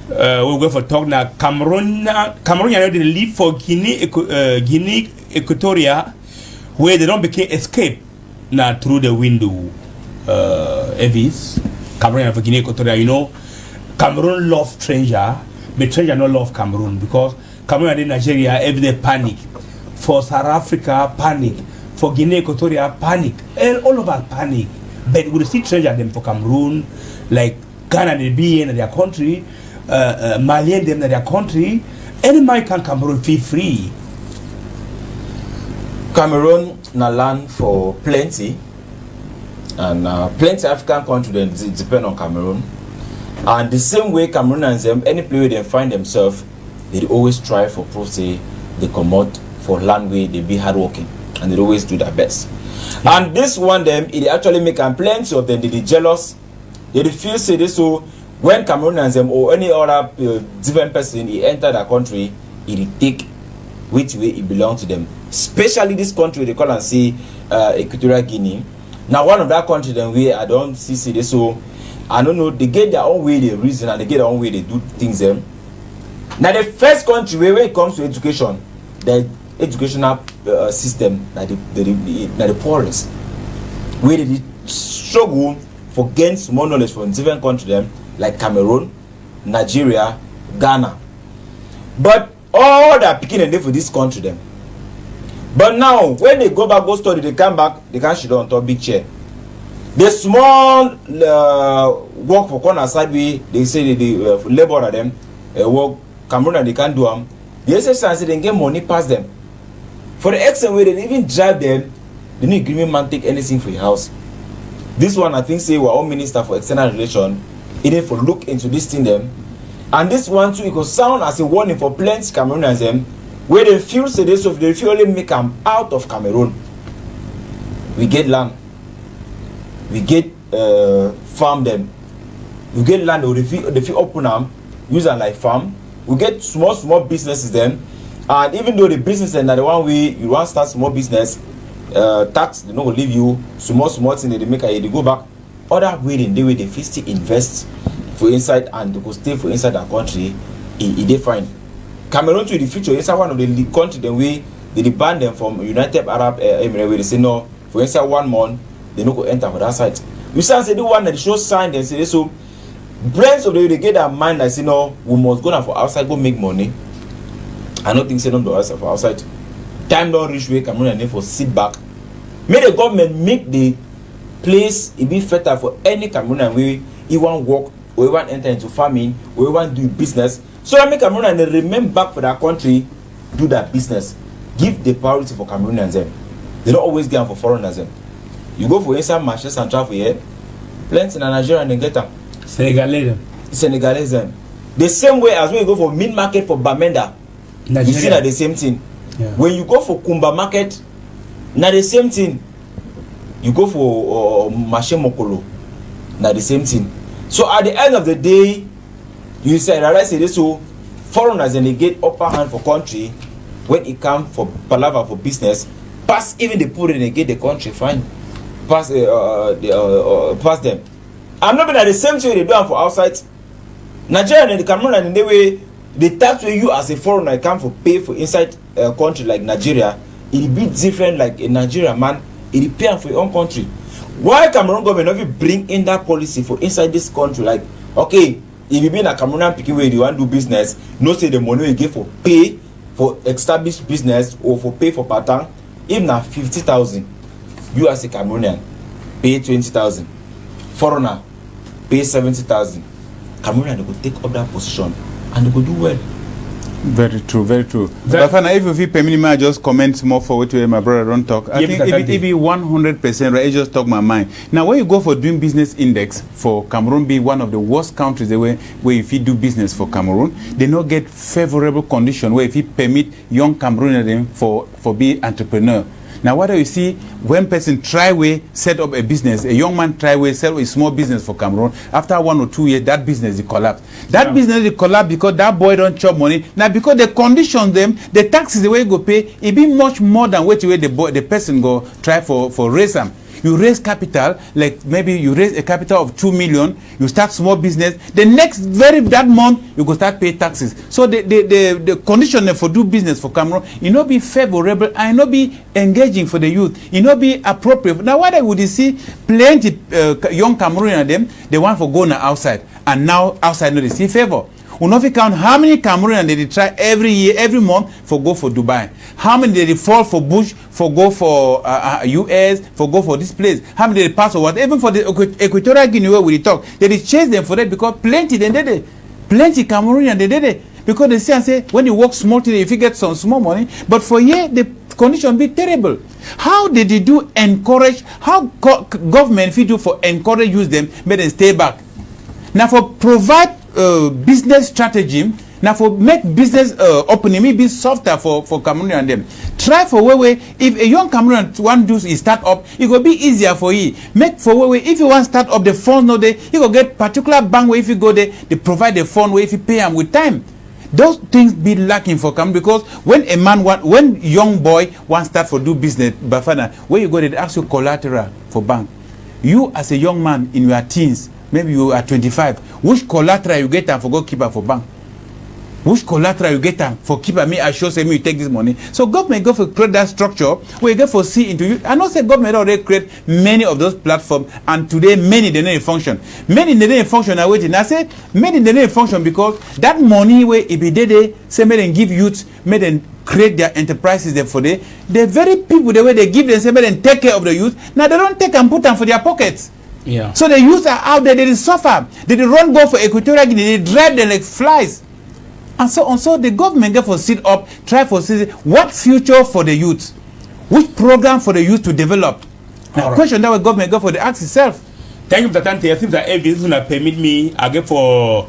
we'll go for talk now. Cameroon, they leave for Guinea Equatoria, where they don't become escape now through the window. Evis, Cameroon for Guinea Equatoria, you know, Cameroon love stranger, but stranger not love Cameroon because Cameroon and Nigeria every day panic. For South Africa, panic. For Guinea Equatoria, panic. All of us panic. But we see stranger them for Cameroon, like Ghana they be in their country, Malian them in their country. Any man can Cameroon feel free. Cameroon na land for plenty, and plenty African countries depend on Cameroon. And the same way Cameroonians, any place where they find themselves, they always try for proof say they come out for land where they be hardworking. and they always do their best. And this one them, it actually make them plenty of them, they jealous, they feel say this. So when Cameroonians them or any other different person he enter the country, it take which way it belongs to them. Especially this country they call and say Equatorial Guinea. Now one of that country then we I don't see this, so I don't know, they get their own way they reason and they get their own way they do things them. Now the first country when it comes to education, the educational system that the poorest, where they struggle for gain small knowledge from different countries them like Cameroon, Nigeria, Ghana. But all that picking and day for this country them. But now when they go back go study, they come back, they can't sit on top big chair. The small work for corner side way they say they labor at them work Cameroon and they can't do them. The exercise they get money past them. For the extent where they even drive them, they need agreement man take anything for your house. This one I think say our own minister for external relations, he need for look into this thing them. And this one too, it could sound as a warning for plenty Cameroonians them, where they feel say this, so they feel only make them out of Cameroon. We get land, we get farm them, we get land or they feel open them, use them like farm. We get small businesses then, and even though the business and the one way you want to start small business, tax they not leave you small thing they make they go back. Other way in the way they still invest for inside and they go stay for inside that country, they find. Cameroon to the future inside one of the country the way they ban them from United Arab Emirates where they say no for inside 1 month they no go enter for that side. You say the one that show sign they say so. Brands of the way they get their mind like say no, we must go now for outside go make money. I don't think say no to for outside. Time don't reach where Cameroon and they for sit back. May the government make the place it be better for any Cameroonian way he want work or he want enter into farming or he want do business. So I make Cameroon and they remain back for that country, do that business. Give the priority for Cameroonians them. They don't always get them for foreigners them. You go for inside Manchester and travel here, plenty in Nigeria and they get them. Senegalese them. The same way as when you go for meat market for Bamenda, Nigeria. You see that the same thing. Yeah. When you go for Kumba market, now the same thing. You go for Mashe Mokolo, now the same thing. So at the end of the day, you say this so foreigners and they get upper hand for country when it comes for palaver for business. Pass even the poor and they get the country fine. Pass pass them. I'm not being at the same thing they do for outside. Nigeria and the Cameroon and the way the tax way you as a foreigner come for pay for inside a country like Nigeria, it be different like a Nigerian man. It pay for your own country. Why Cameroon government not bring in that policy for inside this country? Like, okay, if you be in a Cameroonian picking way you want to do business, no say the money you give for pay for established business or for pay for pattern, even at 50,000, you as a Cameroonian pay 20,000. Foreigner pay 70,000. Cameroonian they could take up that position and they could do well. Very true, very true. Bafana, if you permit me, I just comment more for what my brother don't talk. I think if it be 100%, right, I just talk my mind. Now, when you go for doing business index for Cameroon, be one of the worst countries where if you do business for Cameroon, they not get favorable condition where if you permit young Cameroonians for be entrepreneur. Now, what do you see when person try way set up a business, a young man try way set up a small business for Cameroon, after 1 or 2 years, that business will collapse. That business will collapse because that boy don't chop money. Now, because they condition them, the taxes the way you go pay, it be much more than what the person go try for raise them. You raise capital, like maybe you raise a capital of 2 million, you start small business, the next that month you go start pay taxes. So the condition for do business for Cameroon, it not be favorable and it not be engaging for the youth, it not be appropriate. Now what I would see plenty young Cameroonian them, they want for go now outside, and now outside no they see favor. We not count how many Cameroonians they try every year, every month for go for Dubai. How many they fall for Bush, for go for US, for go for this place. How many they pass or what? Even for the Equatorial Guinea where we talk, they chase them for that because plenty they did it. Plenty Cameroonians they did it because they say and say when you work small today, if you get some small money, but for here the condition be terrible. How did you do encourage? How government if you do for encourage use them, make them stay back. Now for provide business strategy Now for make business opening, maybe softer for Cameroonian and them. Try for way if a young Cameroonian want to do is start up, it will be easier for you. Make for way if you want to start up the funds no there, you go get particular bank where if you go there, they provide the fund where if you pay them with time. Those things be lacking for Cameroon because when a man when young boy want start for do business, Bafana, where you go they ask you collateral for bank. You as a young man in your teens, maybe you are 25, which collateral you get and for go keeper for bank? Which collateral you get for keeper me assure say me you take this money. So government go for create that structure where you go for see into you. I know say government already create many of those platforms and today many they don't function. Many they don't function are waiting. I say many they don't function because that money where if they say may them give youth, may them create their enterprises there for the very people the way they give them say may them take care of the youth. Now they don't take and put them for their pockets. Yeah. So the youth are out there, they suffer. They run go for Equatorial Guinea, they drive them like flies. And so on, so the government get for sit up, try for see what future for the youth, which program for the youth to develop. Now, question that the government go for the ask itself. Thank you, Mr. Tante. It seems that every is gonna permit me again for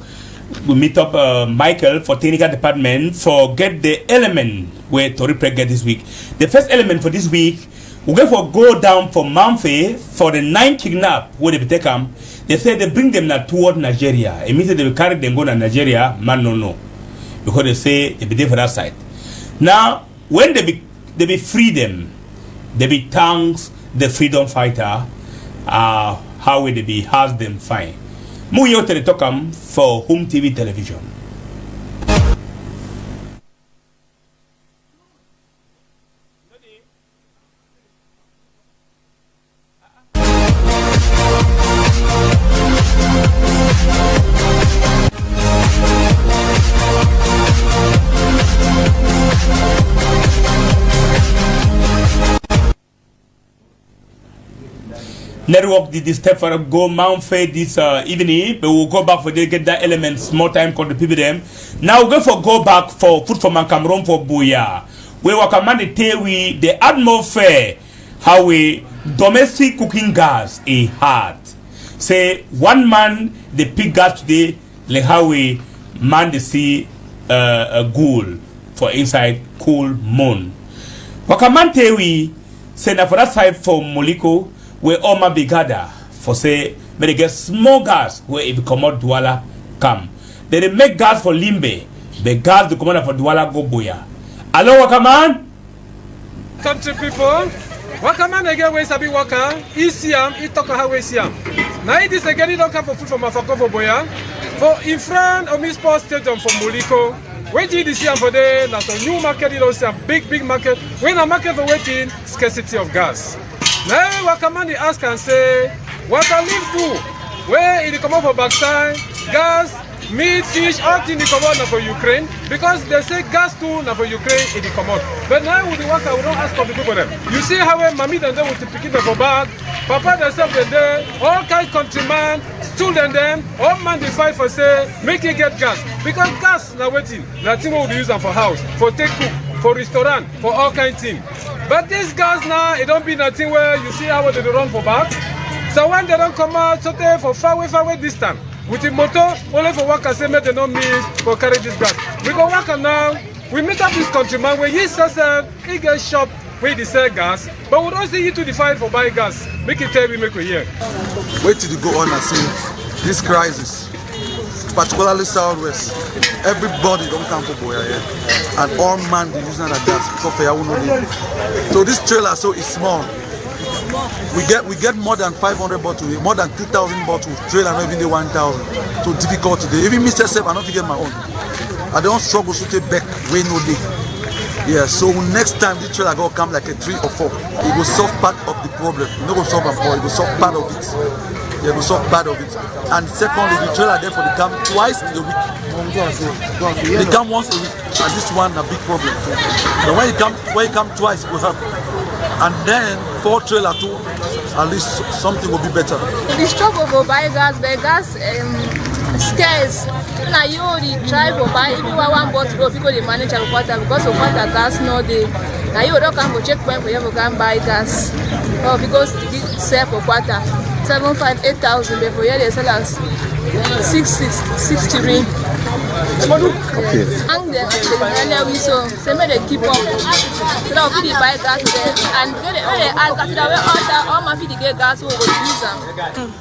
we meet up Michael for technical department for get the element where Tori Press get this week. The first element for this week, we go for go down for Mamfe for the 9 kidnap where they take them. They say they bring them now toward Nigeria. It means that they will carry them go to Nigeria. Man, no. Because they say they be there for that side. Now, when they be free them, they be thanks the freedom fighter. How will they be has them fine? Muyo Teletokam for Home TV television. Network did this step for go Mount Fair this evening, but we'll go back for they get that element small time called the people them. Now we'll go back for food from Cameroon for Booyah. We will command the Tewi, the atmosphere, how we domestic cooking gas a hard. Say one man the pick gas today, like how we man the see a ghoul for inside cool moon. Wakaman Tewi send for that side for Moliko. Where all my big gather for say, may they get small gas where if come out Douala come. Then they make gas for Limbe, the gas the commander for Douala go Boya. Hello, Wakaman? Country people, Wakaman again where Sabi Waka, Isiam, Itoka how we see him. Now this again, you don't come for food from Afako for Boya. For in front of Miss Sports Stadium for Moliko. Waiting this year for the that's a new market, you know, see a big market. When a market for waiting, scarcity of gas. Now, Wakaman ask and say, what I live do? Where it come out for backside, gas, meat, fish, all things come out for Ukraine because they say gas too now for Ukraine it come out. But now with the worker, we don't ask for the people them. You see how mommy and them with the picking them for bag, papa themselves and there, all kind countrymen, student them, all man they fight for say, make it get gas because gas now waiting. Nothing will be used for house, for take cook, for restaurant, for all kind of things. But this gas now, it don't be nothing where you see how they run for back. So when they don't come out, so they for far away distance. With the motor, only for work say they don't miss for carry this gas. We go work now, we meet up this countryman where he says he get shop where they sell gas, but we don't see you to define for buy gas. Make it tell me, make we hear. Wait till you go on and see this crisis, particularly Southwest. Everybody don't come for Boya here. And all man they using that gas because they are so this trailer so is small. We get more than 500 bottles, more than 2,000 bottles. Trailer not even the 1,000. So difficult today. Even me myself, I don't get my own. I don't struggle to take back way no day. Yeah, so next time this trailer go come like a 3 or 4, it will solve part of the problem. It will solve it, it will solve part of it. It will solve part of it. And secondly, the trailer therefore they come twice in a week. They come once a week, and this one a big problem. But when you come twice, it will help. And then 4 trailer too, at least something will be better. The struggle for buy gas, the gas scarce. Now you only try for buy if you want one bottle of people they manage a quarter because of water gas no day. Now you don't come for checkpoint for you to come buy gas. Or because they sell for quarter 7,500, 8,000 before you they sell us 6,663. Okay. And then we so make they keep up. So that we buy gas there and when they ask gas that all my people get gas we go use them.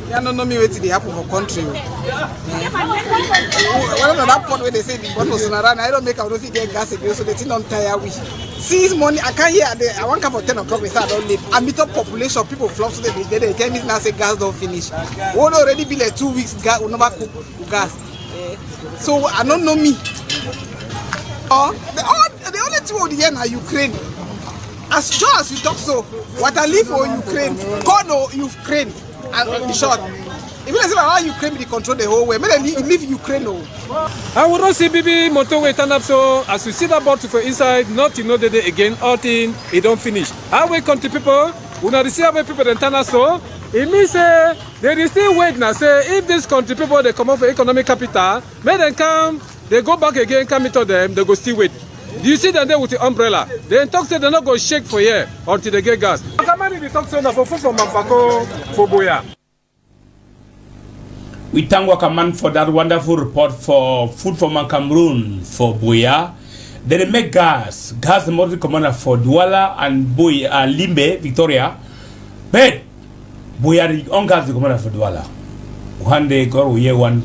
You don't know me waiting the happen for country. Whatever that point where they say the one was around, I don't make out if get gas again, so they think don't tire we. See this morning, I can't hear I won't come for 10 o'clock, I don't leave. I meet up population, people flock so they tell me now say gas don't finish. Won't already be like 2 weeks gas will never cook gas. So I don't know me. The only two of the year now Ukraine. As sure as you talk so, what I live for Ukraine, God no Ukraine. And in short, even as how Ukraine they control the whole way, may they leave Ukraine. No. I would not see BB motorway turn up so as you see that bottle for inside, not know the day again, all thing it don't finish. How we country people, we not see how people then turn up so. It means they still wait now. Say if this country people they come out for economic capital, may them come, they go back again, come into them, they go still wait. Do you see them there with the umbrella? They talk say they're not going to shake for here until they get gas. We talk so for food from Mafako for Boya. We thank Wakaman for that wonderful report for food from Cameroon for Boya. They make gas the multi commander for Douala and Boya Limbe, Victoria. But Boya the on gas the commander for Douala. One day God will hear one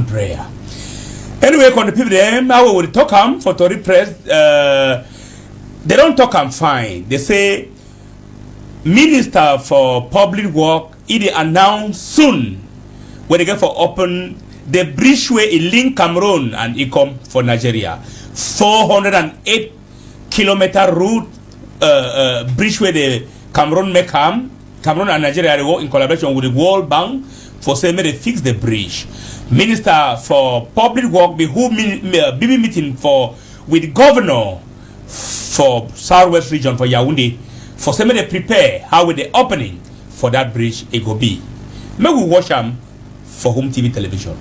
prayer. Anyway, when the people them how we talk them for Tori press, they don't talk them fine. They say Minister for Public Work it announce soon when they get for open the bridgeway in link Cameroon and Ecom for Nigeria. 408 kilometer route bridgeway the Cameroon make Cameroon and Nigeria they work in collaboration with the World Bank for saying they fix the bridge. Minister for Public Work be who BB meeting for with governor for Southwest region for Yaoundé for saying they prepare how with the opening for that bridge it go be. May we watch them for Home TV television.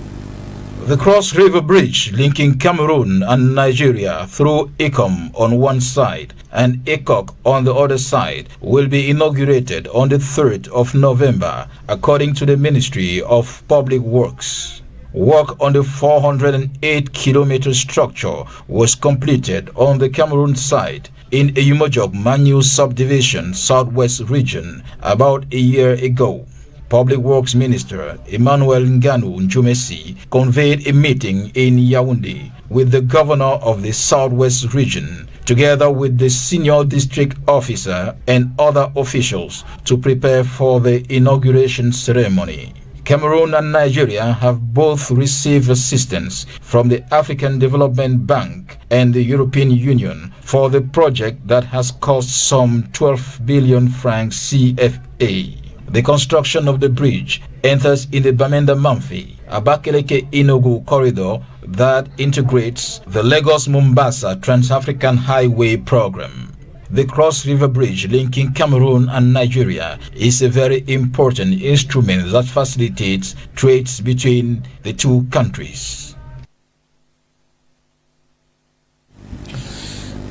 The Cross River Bridge linking Cameroon and Nigeria through Ecom on one side and Ekok on the other side will be inaugurated on the 3rd of November, according to the Ministry of Public Works. Work on the 408-kilometer structure was completed on the Cameroon side in Eyumojok Manu subdivision, Southwest region, about a year ago. Public Works Minister Emmanuel Nganu Njumesi convened a meeting in Yaoundé with the governor of the Southwest region, together with the senior district officer and other officials to prepare for the inauguration ceremony. Cameroon and Nigeria have both received assistance from the African Development Bank and the European Union for the project that has cost some 12 billion francs CFA. The construction of the bridge enters in the Bamenda-Mamfe, Abakaleke-Enugu corridor that integrates the Lagos-Mombasa Trans-African Highway program. The Cross River Bridge linking Cameroon and Nigeria is a very important instrument that facilitates trades between the two countries.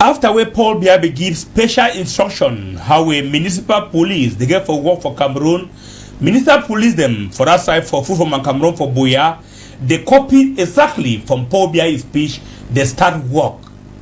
After we Paul Biabe gives special instruction how a municipal police they get for work for Cameroon, minister police them for that side for food from Cameroon for Boya, they copy exactly from Paul Biabe's speech, they start work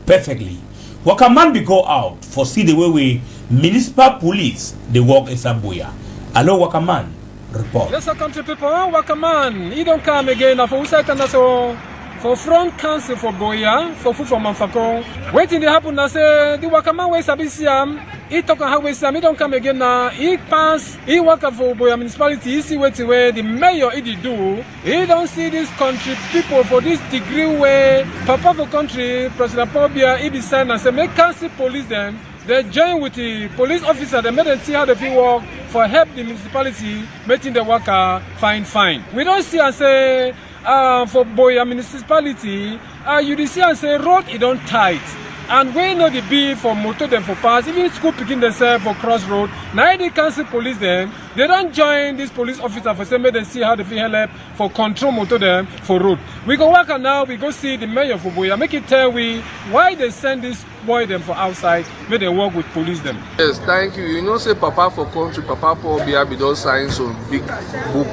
perfectly. Wakaman be go out for see the way we municipal police they work in Boya. Hello Wakaman, report. Yes, country people, Wakaman, he don't come again for Usai and so. For front council for Boya, for food from Manfako. Waiting to happen now say the Wakaman way Sabisiam, he talk on how we Sam, he don't come again now. He pass, he work for Boya municipality, he see where the mayor he do. He don't see this country people for this degree way. Papa for country, President Pobia, he be signed and say make council police them. They join with the police officer, they make them see how they feel work for help the municipality, making the worker fine. We don't see and say for Boya municipality, you see and say road it don't tight. And we know the bill for motor them for pass, even school picking themselves for crossroad. Now they cancel police them. They don't join this police officer for say make them see how they feel help for control motor them for road. We go work and now we go see the mayor for Boya. Make it tell we why they send this boy them for outside, make them work with police them. Yes, thank you. You know, say Papa for country, Papa for Bia, we don't sign some big book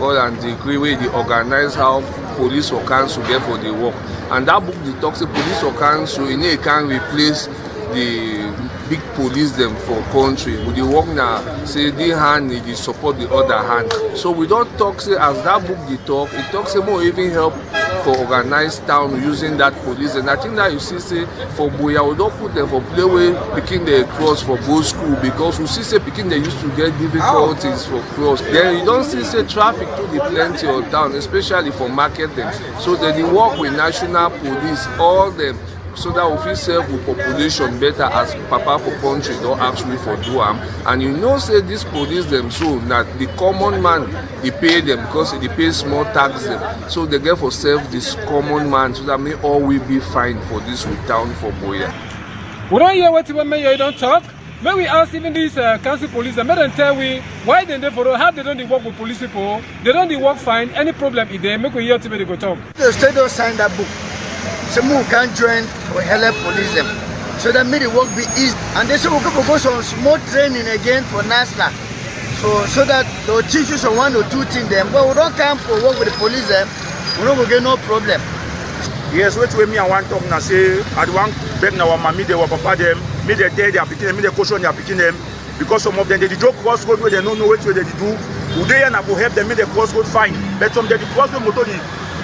and decree where they organize how police or council get for the work. And that book, the talks police or council, you know, it can replace the big police them for country. With the work now, say the hand need to support the other hand. So we don't talk say as that book they talk, it talks say more even help for organized town using that police. And I think that you see say for Boya, we don't put them for play way picking the cross for go school because we see say picking they used to get difficulties for cross. Then you don't see say traffic to the plenty of town, especially for market them. So they work with national police, all them. So that we feel serve the population better as Papa for country don't actually for do am. And you know say this police them so that the common man they pay them because they pay small tax them. So they get for serve this common man so that may all will be fine for this with town for Boya. We don't hear what the mayor don't talk. When we ask even these council police, they make them tell we why they for how they don't work with police people, they don't work fine, any problem is there, make we hear to they go talk. The state don't sign that book. Some who can join for help police them. So that made the work be easy. And they say we go some small training again for NASLA. So that they'll teach you some 1 or 2 things them. But we don't come for work with the police them, we don't get no problem. Yes, which way me I want to talk now say I want beg now my me they were papa them, me they tell they are picking them, me they caution they are picking them. Because some of them they joke cross road where they don't know which way they do. Today and I go help them, me they cross road fine. But some they cross road motor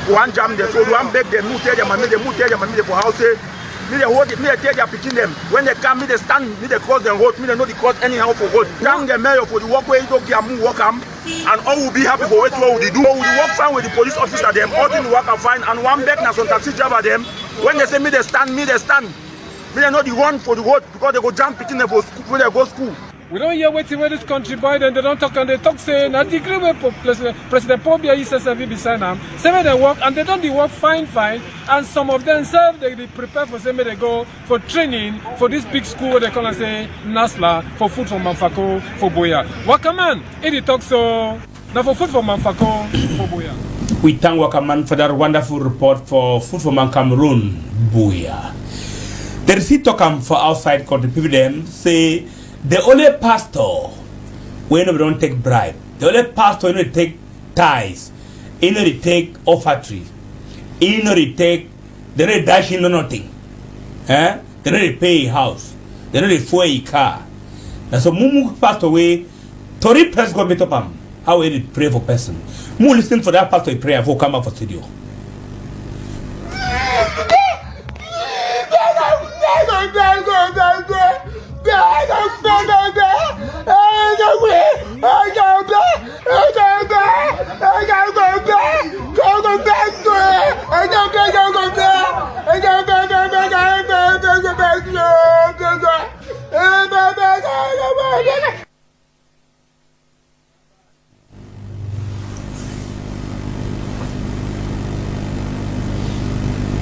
one jam them, so one beg them, move tell them, and me they move tell them, and me they for house me they hold it, me they tell they are picking them. When they come, me they stand, me they cross the road, me they know the cross anyhow for road. Thank the mayor for the walkway, don't get move walk am, and all will be happy for what they do. We work fine with the police officer them, all things work are fine, and one beg now some taxi driver them. When they say me they stand, me they stand. Me they know the run for the road because they go jump picking them for school when they go school. We don't hear waiting where this country Biden, they don't talk and they talk saying I degree where President Paul Biya says beside them. Some they work and they don't work fine, and some of them serve they prepare for some they go for training for this big school where they call and say NASLA for food for Manfako for Boya. Wakaman, it talk so now for food for Manfako for Boya. We thank Wakaman for that wonderful report for Food for Man Cameroon, Boya. The receipt talk for outside country people them say the only pastor we don't take bribe, the only pastor we don't take tithes, he don't take offertory, he don't take, they don't dash in nothing, they don't pay a house, they don't fuel a car. That's a mumu pastor way. Tori press go meet up him. How we pray for person. Mu listen for that pastor prayer for come up for studio.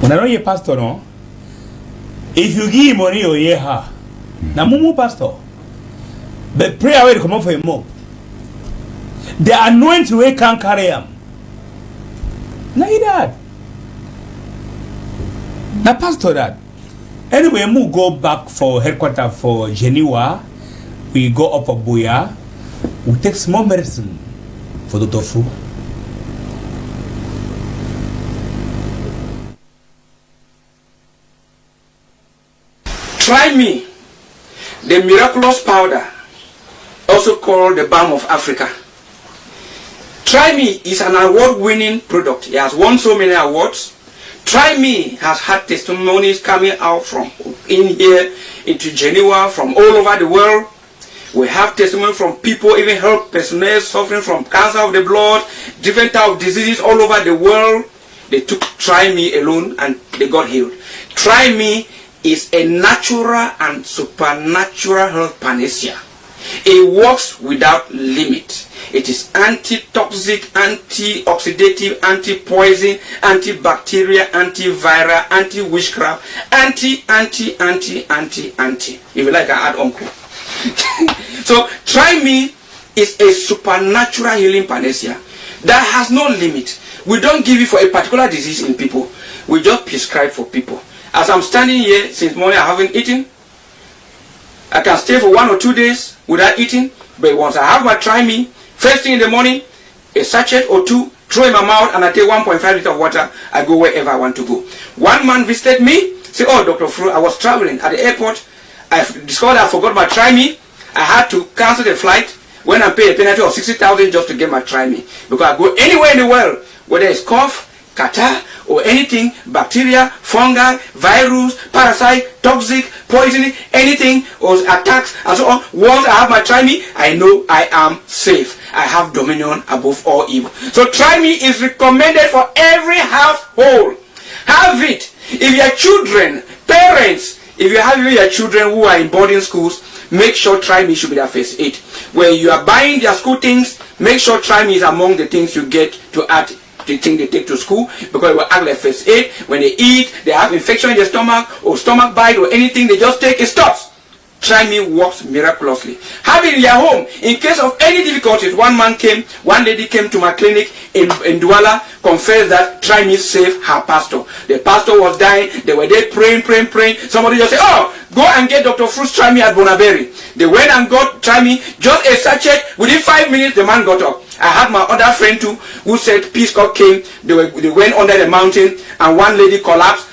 When I know your pastor, no? If you give money or hear her, na mumu pastor. But prayer will come up for him more. The anointing way can't carry him. Now that. Na pastor that. Anyway, we go back for headquarters for Geneva. We go up for Boya. We take small medicine for the tofu. Try me, the miraculous powder, also called the balm of Africa. Try me is an award-winning product. It has won so many awards. Try me has had testimonies coming out from in here into Geneva from all over the world. We have testimony from people, even health personnel suffering from cancer of the blood, different type of diseases all over the world. They took Try Me alone and they got healed. Try Me is a natural and supernatural health panacea. It works without limit. It is anti-toxic, anti-oxidative, anti-poison, antibacterial, antiviral, anti-witchcraft, anti. If you like, I add uncle. So Try Me is a supernatural healing panacea that has no limit. We don't give it for a particular disease in people. We just prescribe for people. As I'm standing here since morning, I haven't eaten. I can stay for 1 or 2 days without eating, but once I have my try me, first thing in the morning, a sachet or 2, throw in my mouth, and I take 1.5 liters of water. I go wherever I want to go. One man visited me, said, "Oh, Dr. Fru, I was traveling at the airport. I discovered I forgot my try me. I had to cancel the flight when I pay a penalty of 60,000 just to get my try me. Because I go anywhere in the world, whether it's cough, catarrh, or anything, bacteria, fungi, virus, parasite, toxic, poisoning, anything, or attacks, and so on. Once I have my try me, I know I am safe. I have dominion above all evil." So try me is recommended for every household. Have it. If your children, parents, if you have your children who are in boarding schools, make sure try me should be their first aid. When you are buying their school things, make sure try me is among the things you get to add the thing they take to school, because it will act like first aid. When they eat, they have infection in their stomach or stomach bite or anything, they just take, it stops. Try me works miraculously. Have it in your home in case of any difficulties. One lady came to my clinic in Douala, confessed that try me saved her pastor. The pastor was dying, they were there praying. Somebody just said, "Oh, go and get Dr. Fruit's try me at Bonaberry." They went and got try me, just a sachet. Within 5 minutes, the man got up. I had my other friend too, who said Peace Corps came, they went under the mountain, and one lady collapsed.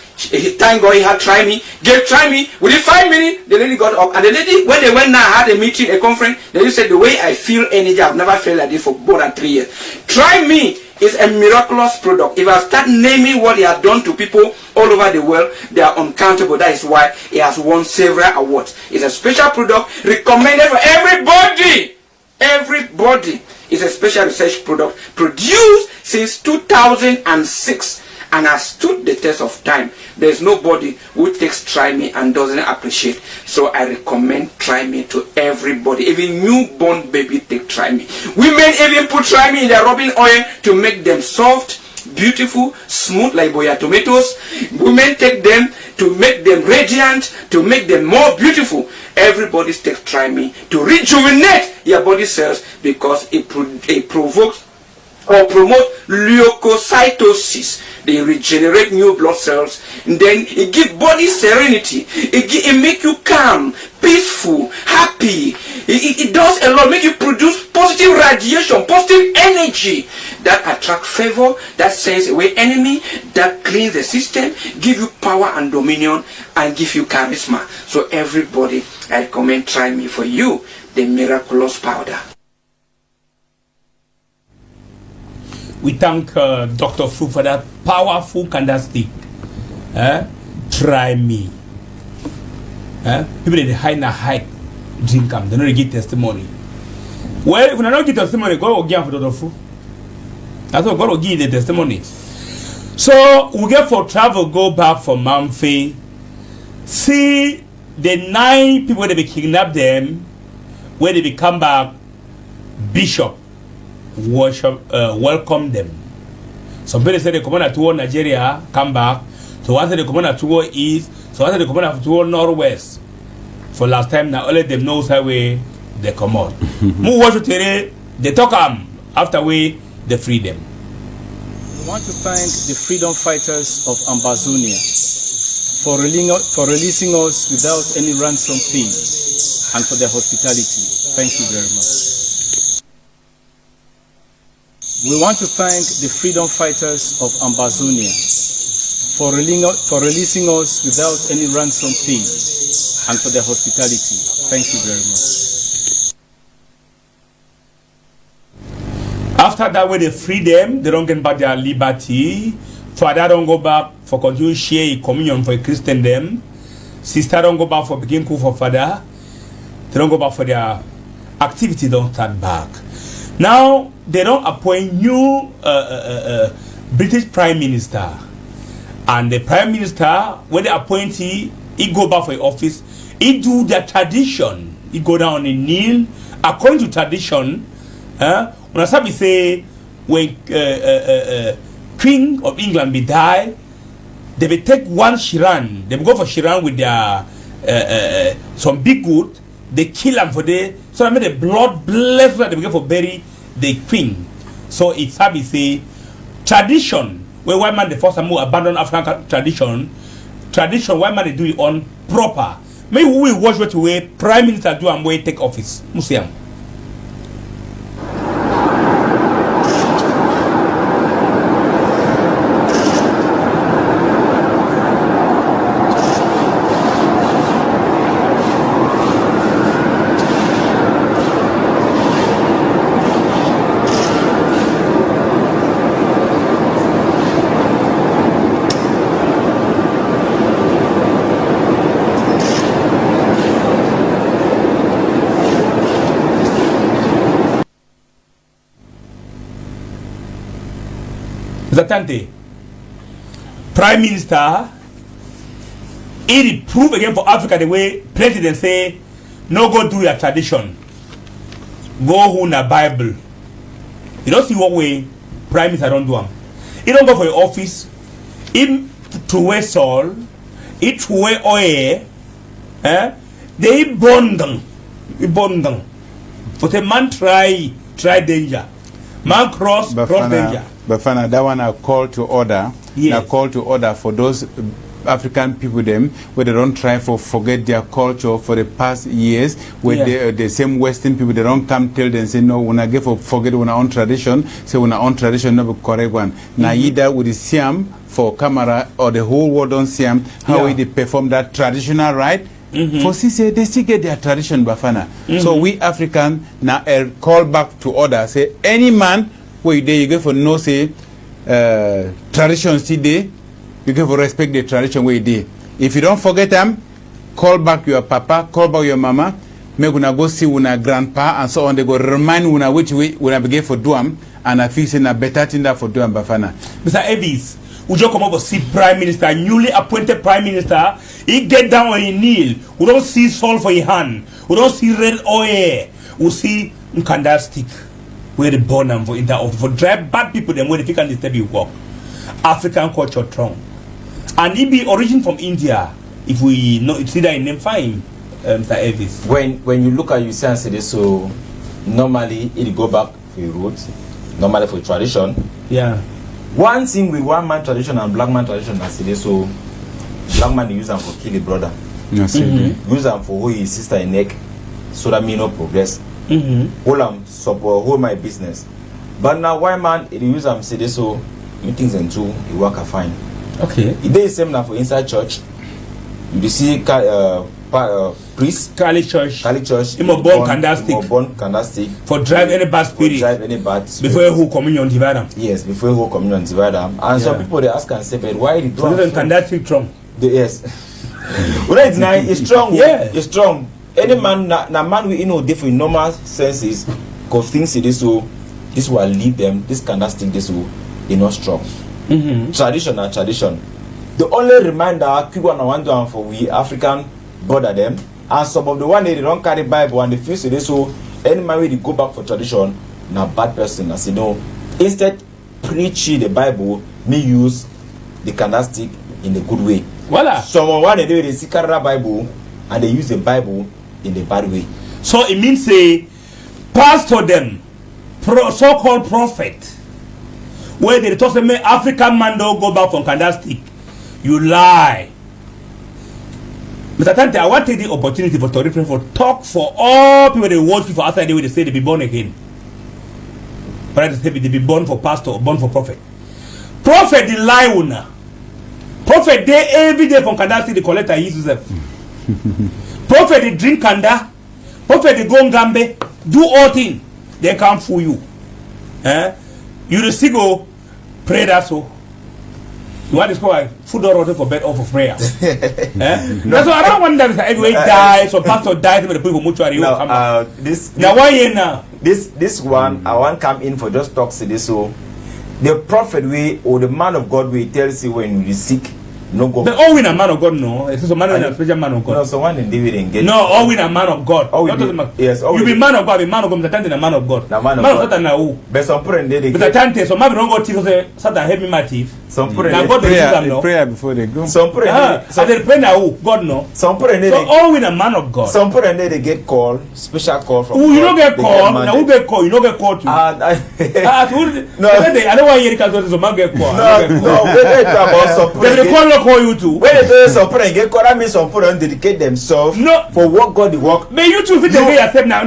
Thank God he had try me, gave try me. Within 5 minutes, the lady got up. And the lady, when they went now, had a meeting, a conference, the lady said, "The way I feel energy, I've never felt like this for more than 3 years." Try me is a miraculous product. If I start naming what he has done to people all over the world, they are uncountable. That is why he has won several awards. It's a special product recommended for everybody. Everybody. It's a special research product produced since 2006. And has stood the test of time. There's nobody who takes try me and doesn't appreciate. So I recommend try me to everybody. Even newborn baby take try me. Women even put try me in their rubbing oil to make them soft, beautiful, smooth like boya tomatoes. Women take them to make them radiant, to make them more beautiful. Everybody takes try me to rejuvenate your body cells, because it provokes or promote leukocytosis. They regenerate new blood cells, and then it gives body serenity. It makes you calm, peaceful, happy. It does a lot, make you produce positive radiation, positive energy that attract favor, that sends away enemy, that cleans the system, give you power and dominion, and give you charisma. So everybody, I recommend try me for you, the miraculous powder. We thank Dr. Fu for that powerful candlestick. Try me. People they hide drink them. They don't give testimony. Well, if we don't give testimony, God will give for Dr. Fu. That's what God will give the testimony. So we get for travel, go back from Mamfe. See the 9 people that be kidnapped them, when they come back, Bishop welcome them. Some people say they come on toward Nigeria, come back. So one say they come on toward east, so one say they come on toward northwest. For last time now, all of them knows how way they come out. Move watch today, they talk after we they free them. We want to thank the freedom fighters of Ambazonia for releasing us without any ransom fee and for their hospitality. Thank you very much. We want to thank the freedom fighters of Ambazonia for releasing us without any ransom fee and for their hospitality. Thank you very much. After that, when they free them, they don't get back their liberty. Father don't go back for continue share communion for Christian them. Sister don't go back for begin cook for father. They don't go back for their activity. Don't start back. Now they don't appoint new British Prime Minister, and the Prime Minister, when they appoint he go back for the office, he do their tradition. He go down and kneel according to tradition. When I say when Queen of England be die, they will take one Shiran. They will go for Shiran with their some big goat. They kill them for the So I made the blood bless that they begin for bury the queen. So it's how we say tradition. Where white man the first time abandon African tradition. Tradition white man they do it on proper. Maybe we will watch what way Prime Minister do and way take office. Musiam. Zatante, Prime Minister, it prove again for Africa the way president say, no go do your tradition, go who na Bible. You don't see what way Prime Minister don't do them. He don't go for your office, him to wear soul, it to wear oil, they burn them, But a man try danger, man cross danger. But Fana, that one a call to order. Yes. A call to order for those African people them where they don't try to forget their culture for the past years. Where the same Western people they don't come tell them say no, when I get for forget our own tradition, say when our own tradition not the correct one. Now either with the Siam for camera or the whole world don't Siam how they perform that traditional right. For CC, they still get their tradition, Bafana. So we African now call back to order. Say any man where you go for no say tradition still there, you go for respect the tradition where you there. If you don't forget them, call back your papa, call back your mama, make una go see una grandpa and so on. They go remind una which way una begin for do them, and I feel saying a better thing that for do them, Bafana. Mr. Evis, would you come up and see Prime Minister, newly appointed Prime Minister? He get down on his knee. We don't see salt for his hand. We don't see red oil. We see Nkanda stick. Where they born them for in that office for drive bad people them where they can disturb you work. African culture strong, and it be origin from India. If we know it's either in name fine, Mr. Evis. When you look at you say this, so normally it go back for your roots, normally for tradition. Yeah. One thing with one man tradition and black man tradition, I say so. Black man use them for kill the brother. Yes, use them for hold his sister in neck, so that me no progress. Hold them support, hold my business. But now white man it use them say this so meetings and two it work fine. Okay. It is same now for inside church. You see priest Catholic church. Him born candlestick. For drive any bad spirit. Before who communion divide them. Yes, before who communion divide them. And some people they ask and say, but why did so candlestick strong? Yes. Well, it's nice. It's strong. Yeah, it's strong. Any man, na man we different normal senses, cause things this so this will lead them. This candlestick this will they not strong. Tradition and tradition. The only reminder people want to for we African brother them, and some of the one they don't carry Bible and they feel so they so any man we go back for tradition, na bad person. As you know, instead preach the Bible, me use the candlestick in a good way. Voila. Someone they do the secret Bible and they use the Bible in the bad way. So it means say pastor them so-called prophet where they talk say African man don't go back from candlestick. You lie. Mr. Tante, I want to take the opportunity for Tori for talk for all people they watch for outside the way they say they be born again. But they say they be born for pastor or born for prophet. Prophet the lie una. Prophet they every day from candlestick they collect and use himself. Prophet they drink kanda. Prophet they go ngambe. Do all things. They can't fool you. You the go pray that so. You want to discover food or water for bed or for prayer. That's why I don't want that everywhere die. So pastor died with the people mortuary. This one I want come in for just talk to this so the prophet way or the man of God way tells you when you sick. No go. But all we a man of God no. It's a man of special man of God. No, so one in David and get. No, all we a man of God. Yes, you be man of God, be man of God. Mr. Tante a man of God. Na man of God. Satan na who? But some pray they. Mr. Tante, so maybe don't go thief say Satan help me my thief. Some pray Now God dey use am no. Prayer before they go. Some pray. And they pray now who? God no. Some pray. So all with a man of God. Some pray they get call, special call from. Who you God. don't get They call? mandate. Now who get call? You don't get call too. No. I don't want to hear it because some man get call. No. When they talk about some pray, They call you too. when they do some pray get call, that means some pray dedicate themselves for what God the work. May you too fit the way yourself now.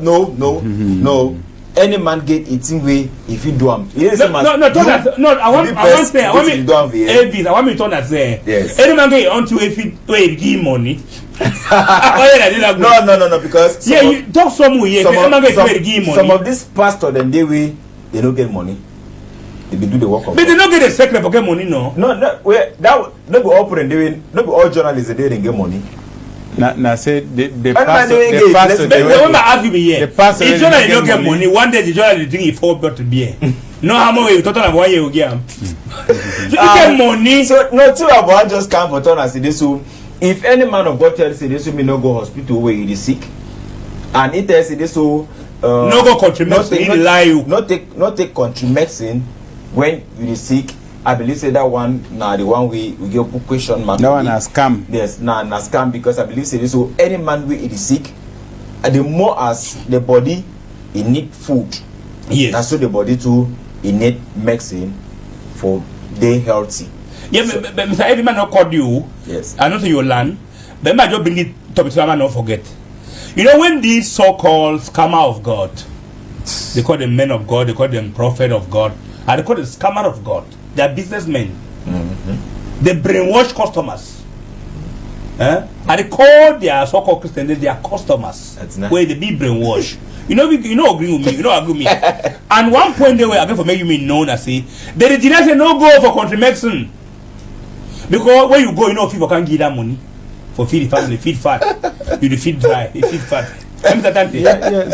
No. Any man get eating way if you do am. I want me to turn that say. Yes. Any man get onto if he give money. No, because you talk somewhere here. Some of these pastors then they don't get money. They do the work of. But they don't get a secret for get money, no. No, that be all put doing. Not be all journalists they didn't get money. Now say the pastor. The woman ask you here. The pastor. If journalist don't get money, one day the journalist drink 4 bottles of beer. No, how much you total of 1 year you get? So you get money. So no, two of one just come for turn and say this. So if any man of God tells you this, me no go hospital where you is sick, and it tells you this, so no go country medicine. Lie you. Not take country medicine when you is sick. I believe say that one now the one we get put question mark. That one has scam. Yes, na scam because I believe say this. So any man we is sick, and the more as the body it need food. Yes. That's so the body too it need medicine for they healthy. Yeah, so, but Mr. Every man not called you. Yes. I know to your land. But I just bring it to man not forget. You know when these so-called scammer of God, they call them men of God, they call them prophet of God, and they call them scammer of God. They are businessmen. They brainwash customers. And they call their so-called Christians their customers. That's nice. Where they be brainwashed. You know agree with me. You know agree with me. And one point they were again for making me known as say they did not say no go for country medicine. Because when you go, you know people can't give that money for feed the family, feed fat. You feed dry, you feed fat.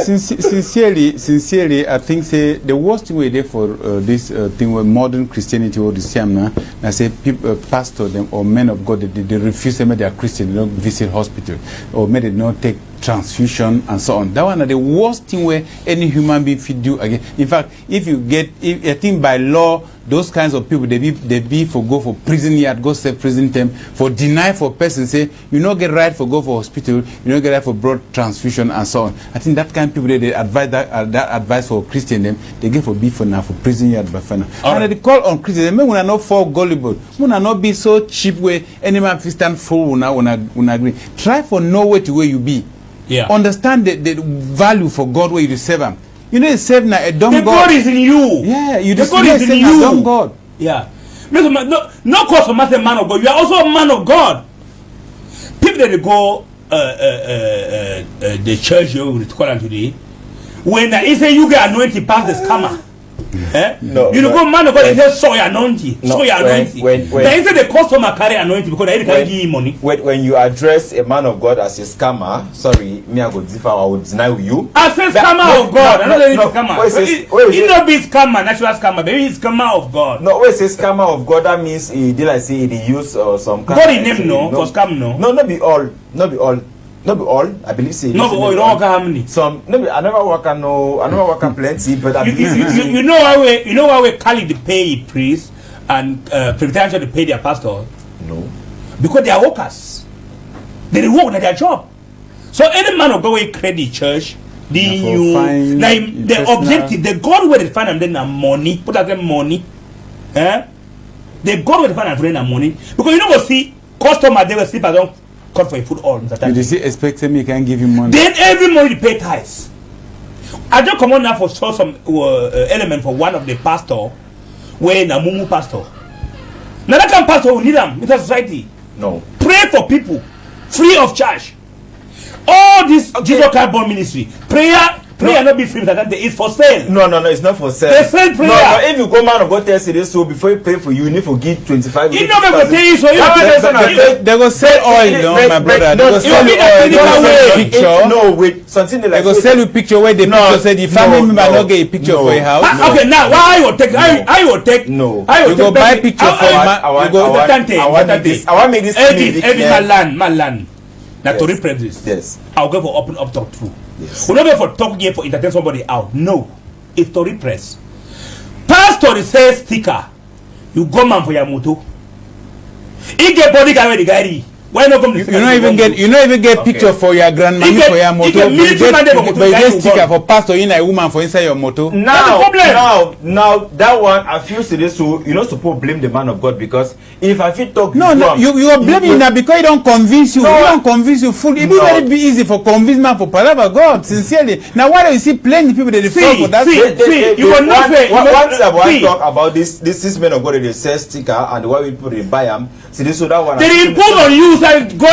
Sincerely, I think say the worst way there for this thing with modern Christianity or the same now. I say people, pastor them or men of God, they refuse to make their Christian, they don't visit hospital or maybe they don't take transfusion and so on. That one is the worst thing where any human being should do again. In fact, if I think by law, those kinds of people they be for go for prison yard, go serve prison term, for deny for person say you not get right for go for hospital, you not get right for blood transfusion and so on. I think that kind of people they advise that advice for Christian them they get for be for now for prison yard by final. And they call on Christian them when not fall gullible, when not be so cheap where any man fi stand full when agree. Try for know where to where you be. Yeah. Understand the value for God where you serve him. You know, save now a dumb God. God is in you. Yeah, you the God is in you. Dumb God. Yeah. No cause for master man of God. You are also a man of God. People that they go the church you will call them today. When they say you get anointed past the scammer. No, you go man of God, they say so you anointed. So you anointed. They say the customer carry anointed because they can't give you money. When you address a man of God as a scammer, sorry, me I go differ, I would deny you. I say scammer of God. I don't say scammer. He not be scammer, natural scammer. Maybe he's scammer of God. No, when say scammer of God, that means he did like say he use some kind. God in name no for scam no. No, not be all. Not be all. I believe say. No, but you don't work how many? Some. No, I never work plenty, but I believe you know why we call it the pay priest and Presbyterian to pay their pastor. No, because they are workers. They work at their job. So any man of God will credit church. The objective, the God where they find them then money. Put that them money. The God where they find them then money. Because you know what see customer they will sleep at home. Cut for your food all that time. You see, expect me can give you money. Then every month you pay tithes. I just come on now for show some element for one of the pastor, where na mumu pastor. Now that kind of pastor will need them in the society. No. Pray for people, free of charge. All this Jesus Christ born ministry, prayer not be free that it's for sale. No, it's not for sale. They sell prayer. No, but if you go man of God tell you this, so before you pray for you need to give 25. You know they tell you so you they go sell oil, no, my brother. They go sell you picture. No, wait, something like they go sell you picture where the picture said the family member not get a picture for your house. Okay, now why you take? No, you go buy picture for you go. I want make this my land. Now to represent this. Yes. I'll go for open up talk through. Yes. We're not going for talk here for entertain somebody out. No. It's to repress. Pastor says sticker. You go man for your moto. He get bodyguard where the guy. Why not come? You don't even get picture for your grandma for your moto. You get sticker for pastor in a woman for inside your moto. Now that one I feel serious. So you not supposed to blame the man of God because if I feel talk. You are blaming that because he don't convince you. He don't convince you fully. It be very easy for convince man for palava God sincerely. Now why do you see plenty people that fall for that? You will not say. Once I want to talk about this men of God they sell sticker and why people they buy them. See this so that one. They impose on you. God is for you.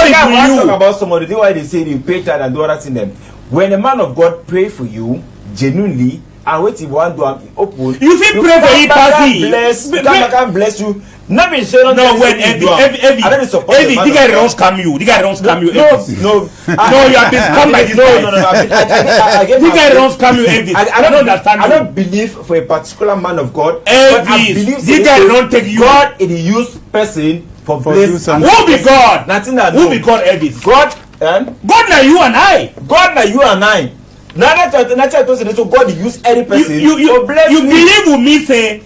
Talk about somebody. The why they say you pay tithe and do other thing them. When a man of God pray for you genuinely and what he want to open, you feel pray for him, God can bless you. Not be saying no when every the guy don't scam you. The guy don't scam you. No, you have been scammed by this guy. No. The guy don't scam you. Every I don't understand. I don't believe for a particular man of God. The guy don't take you. God it use person for bless. Who be God? Nothing that. Who be God? Elvis. God. God na you and I. God na you and I. Now so God use any person. You believe with me say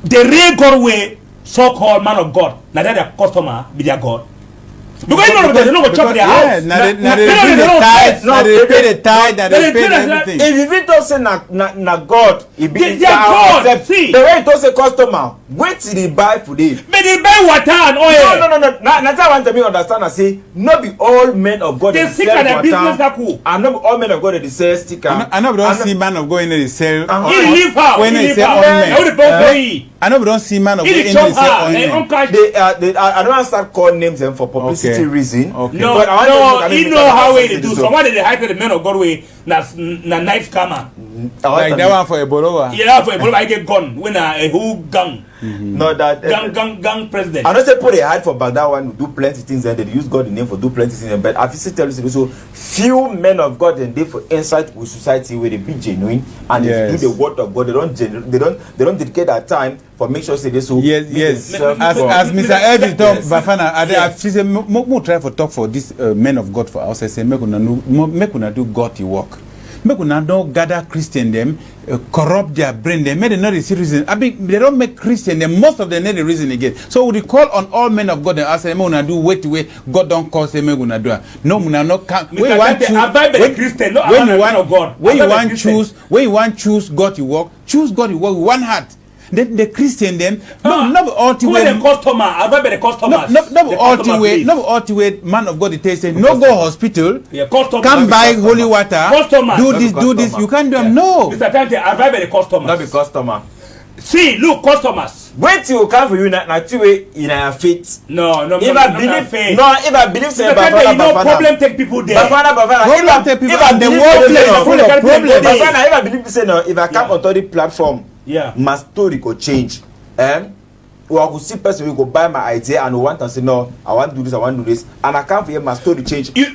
the real God way. So-called man of God, now that their customer be their God. Because you know they don't go chop their house. They pay the tithe, they pay everything. If you don't say na God, it be their God. See, the way you don't say customer, wait till they buy for them. But they buy water and oil. No. That's I want to be understand. I say, not be all men of God. They sell their business that cool. And not be all men of God they sell sticker. I know we don't see man of God in the sell. He live how? When they say all men. I know we don't see man of God in the sell all men. I don't want to start calling names them for publicity reason. Okay. No, you know how they do. So why did they hype the men of God way? Na knife scammer. Like that one for Ebola. Yeah, for Ebola I get gun when a whole gang. No, that gang president. I don't say put a hide for back that one do plenty things and they use God in name for do plenty things. But I still tell you so few men of God and they for insight with society where they be genuine and they do the word of God. They don't dedicate that time for make sure say this so yes. As Mr. Elvis talk Bafana, I say more try for talk for this men of God for us. I say make una do godly work. Make una don't gather Christian them, corrupt their brain. They made another reason. I mean, they don't make Christian them. Most of them need the reason again. So we call on all men of God and ask them, "Muna do wait way God don't call them. Muna do no, muna no can't." When you want choose, when you want choose God you work. Choose God you work with one heart. The Christian them no ultimate customer. I buy the customers. No ultimate man of God. They say no go hospital. Yeah, customer. Come buy holy water. Customer. Do this. You can't do them. No. Mr. Tante, I buy the customers. Not be customer. See, look, customers. Wait till you come for you na two way in our faith. No. If I believe say Bafana, you know problem take people there. Bafana. Problem take people. The world full of problem. Bafana, if I believe say no, if I come on the platform. Yeah. My story could change. Or I could see person who go buy my idea and want to say no, I want to do this, I want to do this, and I can't hear my story change. Now you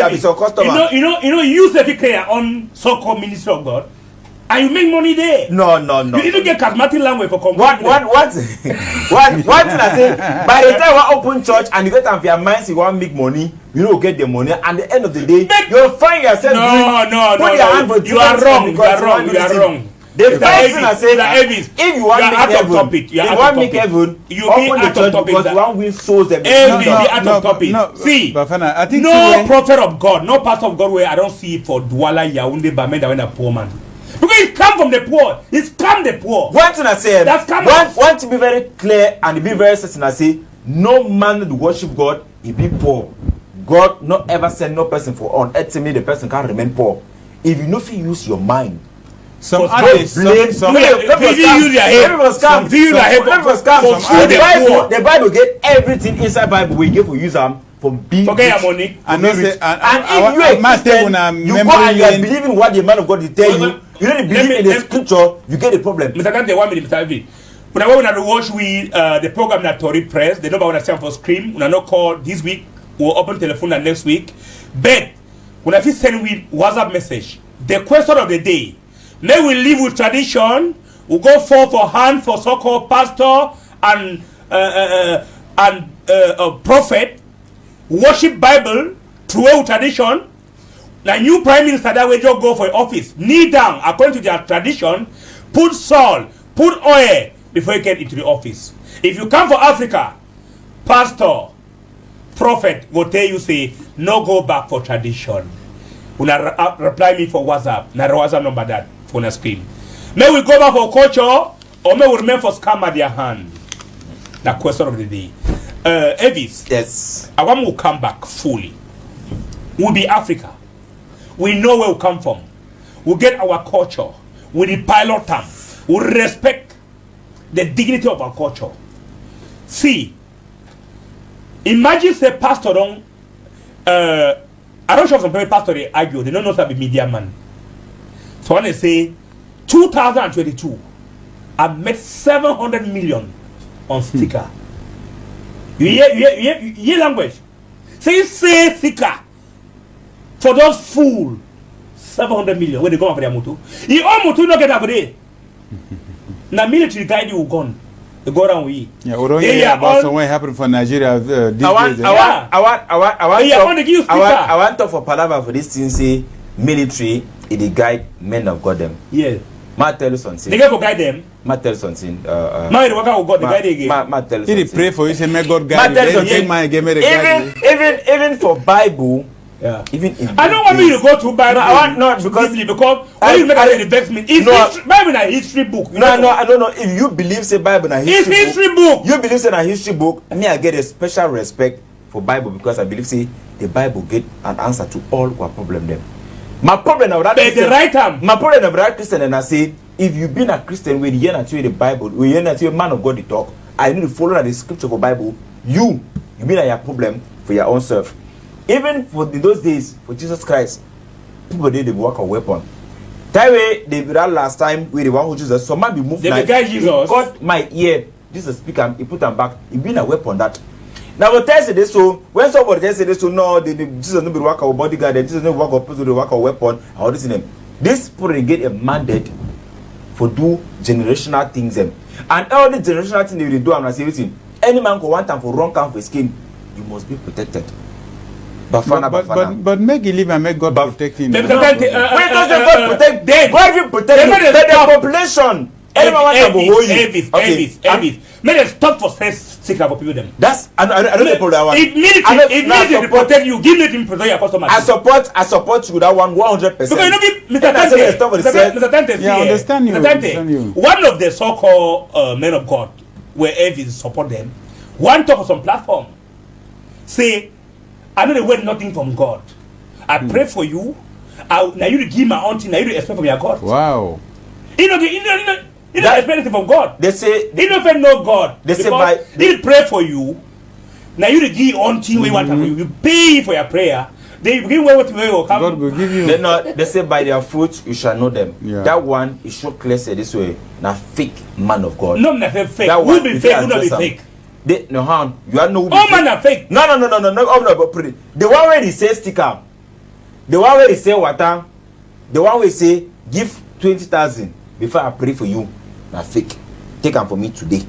be so customer. You know, you say clear on so-called ministry of God, and you make money there. No. You even get charismatic language for what thing I say? By the time you open church and you get on your mind, you want to make money. You don't get the money, and at the end of the day, you'll find yourself You are wrong. The first thing I say, if you want to make heaven, you open the church because you want to win souls. See, I think no prophet of God, no pastor of God where I don't see it for Douala Yaoundé Bamenda when a poor man. Because it come from the poor. It's come the poor. One thing I say, want to be very clear and be very certain. I say, no man to worship God, he be poor. God not ever send no person for on earth to me the person can remain poor. If you know if you use your mind. The Bible get everything inside Bible we give for use them for big money. And if you are Christian, you go and you are believing what the man of God is tell you. You don't believe in the scripture, you get the problem. Mr. Kante, 1 minute, Mr. Elvis. When I went to watch the program that Tori Press, they know about what I for scream. When I not call this week, we'll open telephone next week. But when I send with WhatsApp message, the question of the day, may we live with tradition, we go for hand for so-called pastor and prophet, worship Bible through tradition. The new prime minister that will just go for office, kneel down according to their tradition, put salt, Put oil before you get into the office. If you come for Africa, pastor, prophet will tell you, say, no go back for tradition. Una reply me for WhatsApp. Na WhatsApp number that for the screen. May we go back for culture or may we remain for scam at their hand? The question of the day. Evis. Yes. I want to come back fully. We'll be Africa. We know where we come from. We'll get our culture. We'll pilot them. We'll respect the dignity of our culture. See, imagine say pastor don't I don't sure some people pastor they argue, they don't know how to be media man. So when they say 2022, I made 700 million on sticker. You hear language? Say sticker for those fools. 700 million when they go on for their motor. You all motor not get over there. Now military guide you gone. They go around with you. Yeah, we don't hear about something happened for Nigeria these days. I want to talk for Palava for this thing. Say military, it guide men of God them. Yeah. Ma tell you something. They get to guide them. Ma tell you something. Ma the worker will God the guide again. Ma tell you something. He pray for you, say may God guide you. Even for Bible. Yeah. Even in I don't want me to go to Bible. No, I want not because when you make an investment, it's Bible a history book. I don't know if you believe say Bible a history book. You believe say a history book. Me, I get a special respect for Bible because I believe say the Bible get an answer to all our problem them. My problem of that Christian, my problem of that Christian, and I say if you been a Christian when you hear the Bible, when you hear a man of God to talk, I need to follow the scripture for Bible. You been a your problem for your own self. Even for those days, for Jesus Christ, people did the work of weapon. That way, they did that last time with the one who Jesus. So man be moved like Jesus. Got my ear. Jesus speak and he put them back. He been a weapon that. Now we tell this so when somebody tells this so no, Jesus no be work of bodyguard. Jesus no work of person to work of weapon. All this in them. This people get a mandate for do generational things them. And all the generational things they do. I'm not saying any man go want time for wrong camp for skin. You must be protected. But make he live and make God protect him. Wait, doesn't God protect them? God will protect the population. Anyone wants to go Elvis. May they stop for sick of people them. That's I don't support that one. It military protect you. Give military protect your customers. I support you that one 100%. Because you know, Mr. Tante, yeah, I understand you. One of the so-called men of God, where Elvis support them, one talk on some platform, say, I know the word nothing from God. I pray for you. Now you give my own thing. Now you expect from your God. Wow. You don't expect anything from God. They say you don't know God. They say he pray for you. Now you give your own thing. You want you pay for your prayer. They begin what will come. God will give you. They say by their fruit you shall know them. Yeah. That one is so clear. Say this way. Now fake man of God. No, not fake. Who be fake? Who not be fake? No harm. You are no. Oh man, are fake. No. The one where he say sticker, the one where he say water, the one where he say give 20,000 before I pray for you. Now fake. Take them for me today.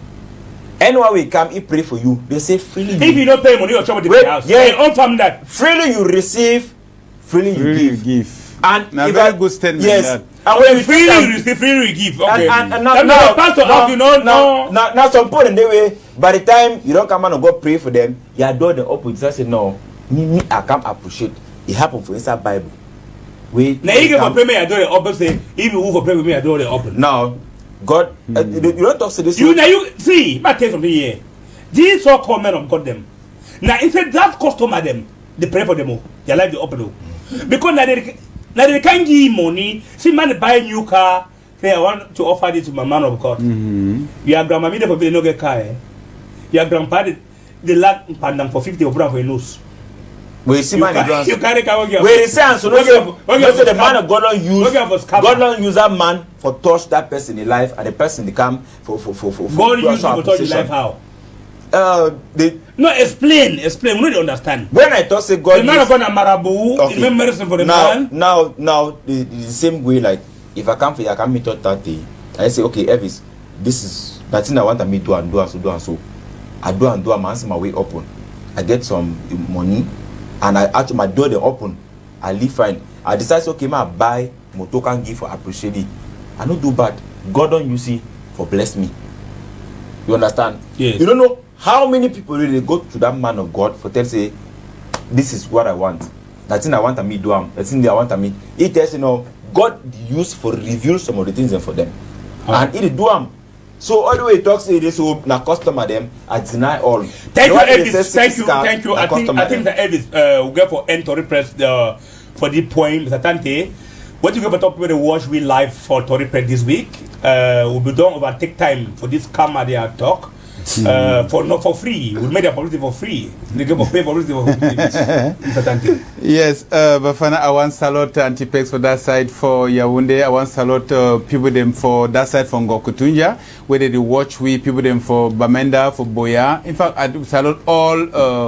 Anyone will come, he pray for you. They say freely. If you don't pay money, you're trouble the house. Yeah, on that. Freely you receive, freely you give. And now very good statement. Yes. That. And when freely you receive, freely you give. Okay. And now, pastor, now some people in the way. By the time you don't come and go pray for them, you are doing the opposite. I say no. Me, I can't appreciate. It happened for inside Bible. Now you can pray me, I do the opposite. If you move for pray with me, I do the opposite. Now, God, you don't talk to this. You see, I tell you something here. These so-called men of God them. Now instead that customer them, they pray for them all. Their life they open. Because now they can't give money. See man buy a new car. Say I want to offer this to my man of God. Your grandma me for no get car. Your grandpa they lack pandang for 50 or for a nose. We see man you carry car. We say so the man of God don't use that man for touch that person in life and the person they come for God use you to touch life how? No, explain. We don't understand. When I talk say God, the man of God marabu. Okay. It's medicine for the man. Now the same way like if I come for you, I can meet you 30. I say okay, Elvis, this is that thing I want me do and so. I do and I'm answer my way open. I get some money and I actually my door they open. I leave fine. I decide okay, I buy motor can give for appreciate it. I don't do bad. God don't you see for bless me. You understand? Yes. You don't know how many people really go to that man of God for tell say, this is what I want. That thing I want me do that thing I want me. It tells God used for reveal some of the things for them. And it do them. So all the way he talks to this na customer them, I deny all. Thank you, Elvis. Thank you. I think the Elvis will go for Tori Press for the point, Mr. Tante. What you go for talk with the watch we live for Tori Press this week? We'll be done over take time for this camera talk. For free. We made a publicity for free. They give pay publicity for free. Yes, Bafana, I want salute Antipex for that side for Yaoundé. I want salute people them for that side from Gokutunja, where they watch we people them for Bamenda, for Boya. In fact, I do salute all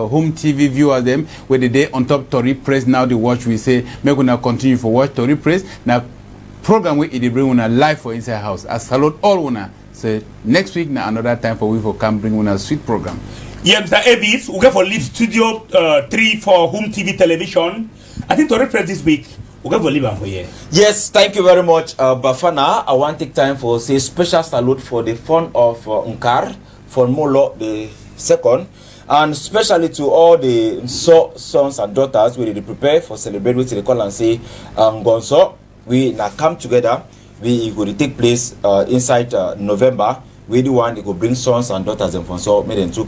home TV viewers them where they on top Tori Press now the watch we say make una continue for watch Tori Press. Now program we they bring una live for inside house. I salute all una. So next week now another time for we for come bring una sweet program. Yeah, Mr. Elvis, we go for Live Studio 3 for home TV television. I think Tori Press this week we go for Live for here. Yes, thank you very much, Bafana. I want to take time for say special salute for the fun of Nkar for Molo the second, and especially to all the sons and daughters where they prepare for celebrate with the call and say Gonzo. We now come together. We go to take place inside November. We do want to go bring sons and daughters and so make them to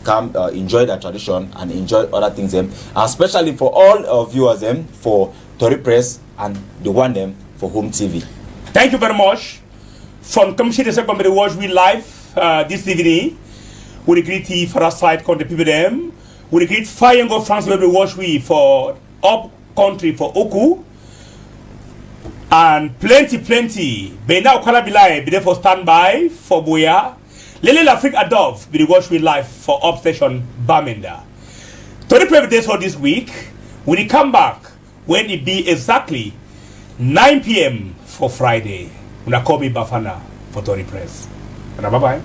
come enjoy that tradition and enjoy other things them, and especially for all viewers them for Tori Press and the one them for home TV. Thank you very much. From Commission the second the watch we live this evening. We greet the first side country people them. We greet Fire and Go France where we watch we for up country for Oku. And plenty. Be now Kalabilai be there for standby for Boya. Lele Lafrik Adov be the watch we live for up station Bamenda. Tori Press days for this week. When he come back, when it be exactly 9 p.m. for Friday. When I call me Bafana for Tori Press. And bye bye.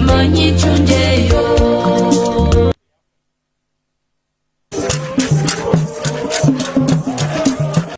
Money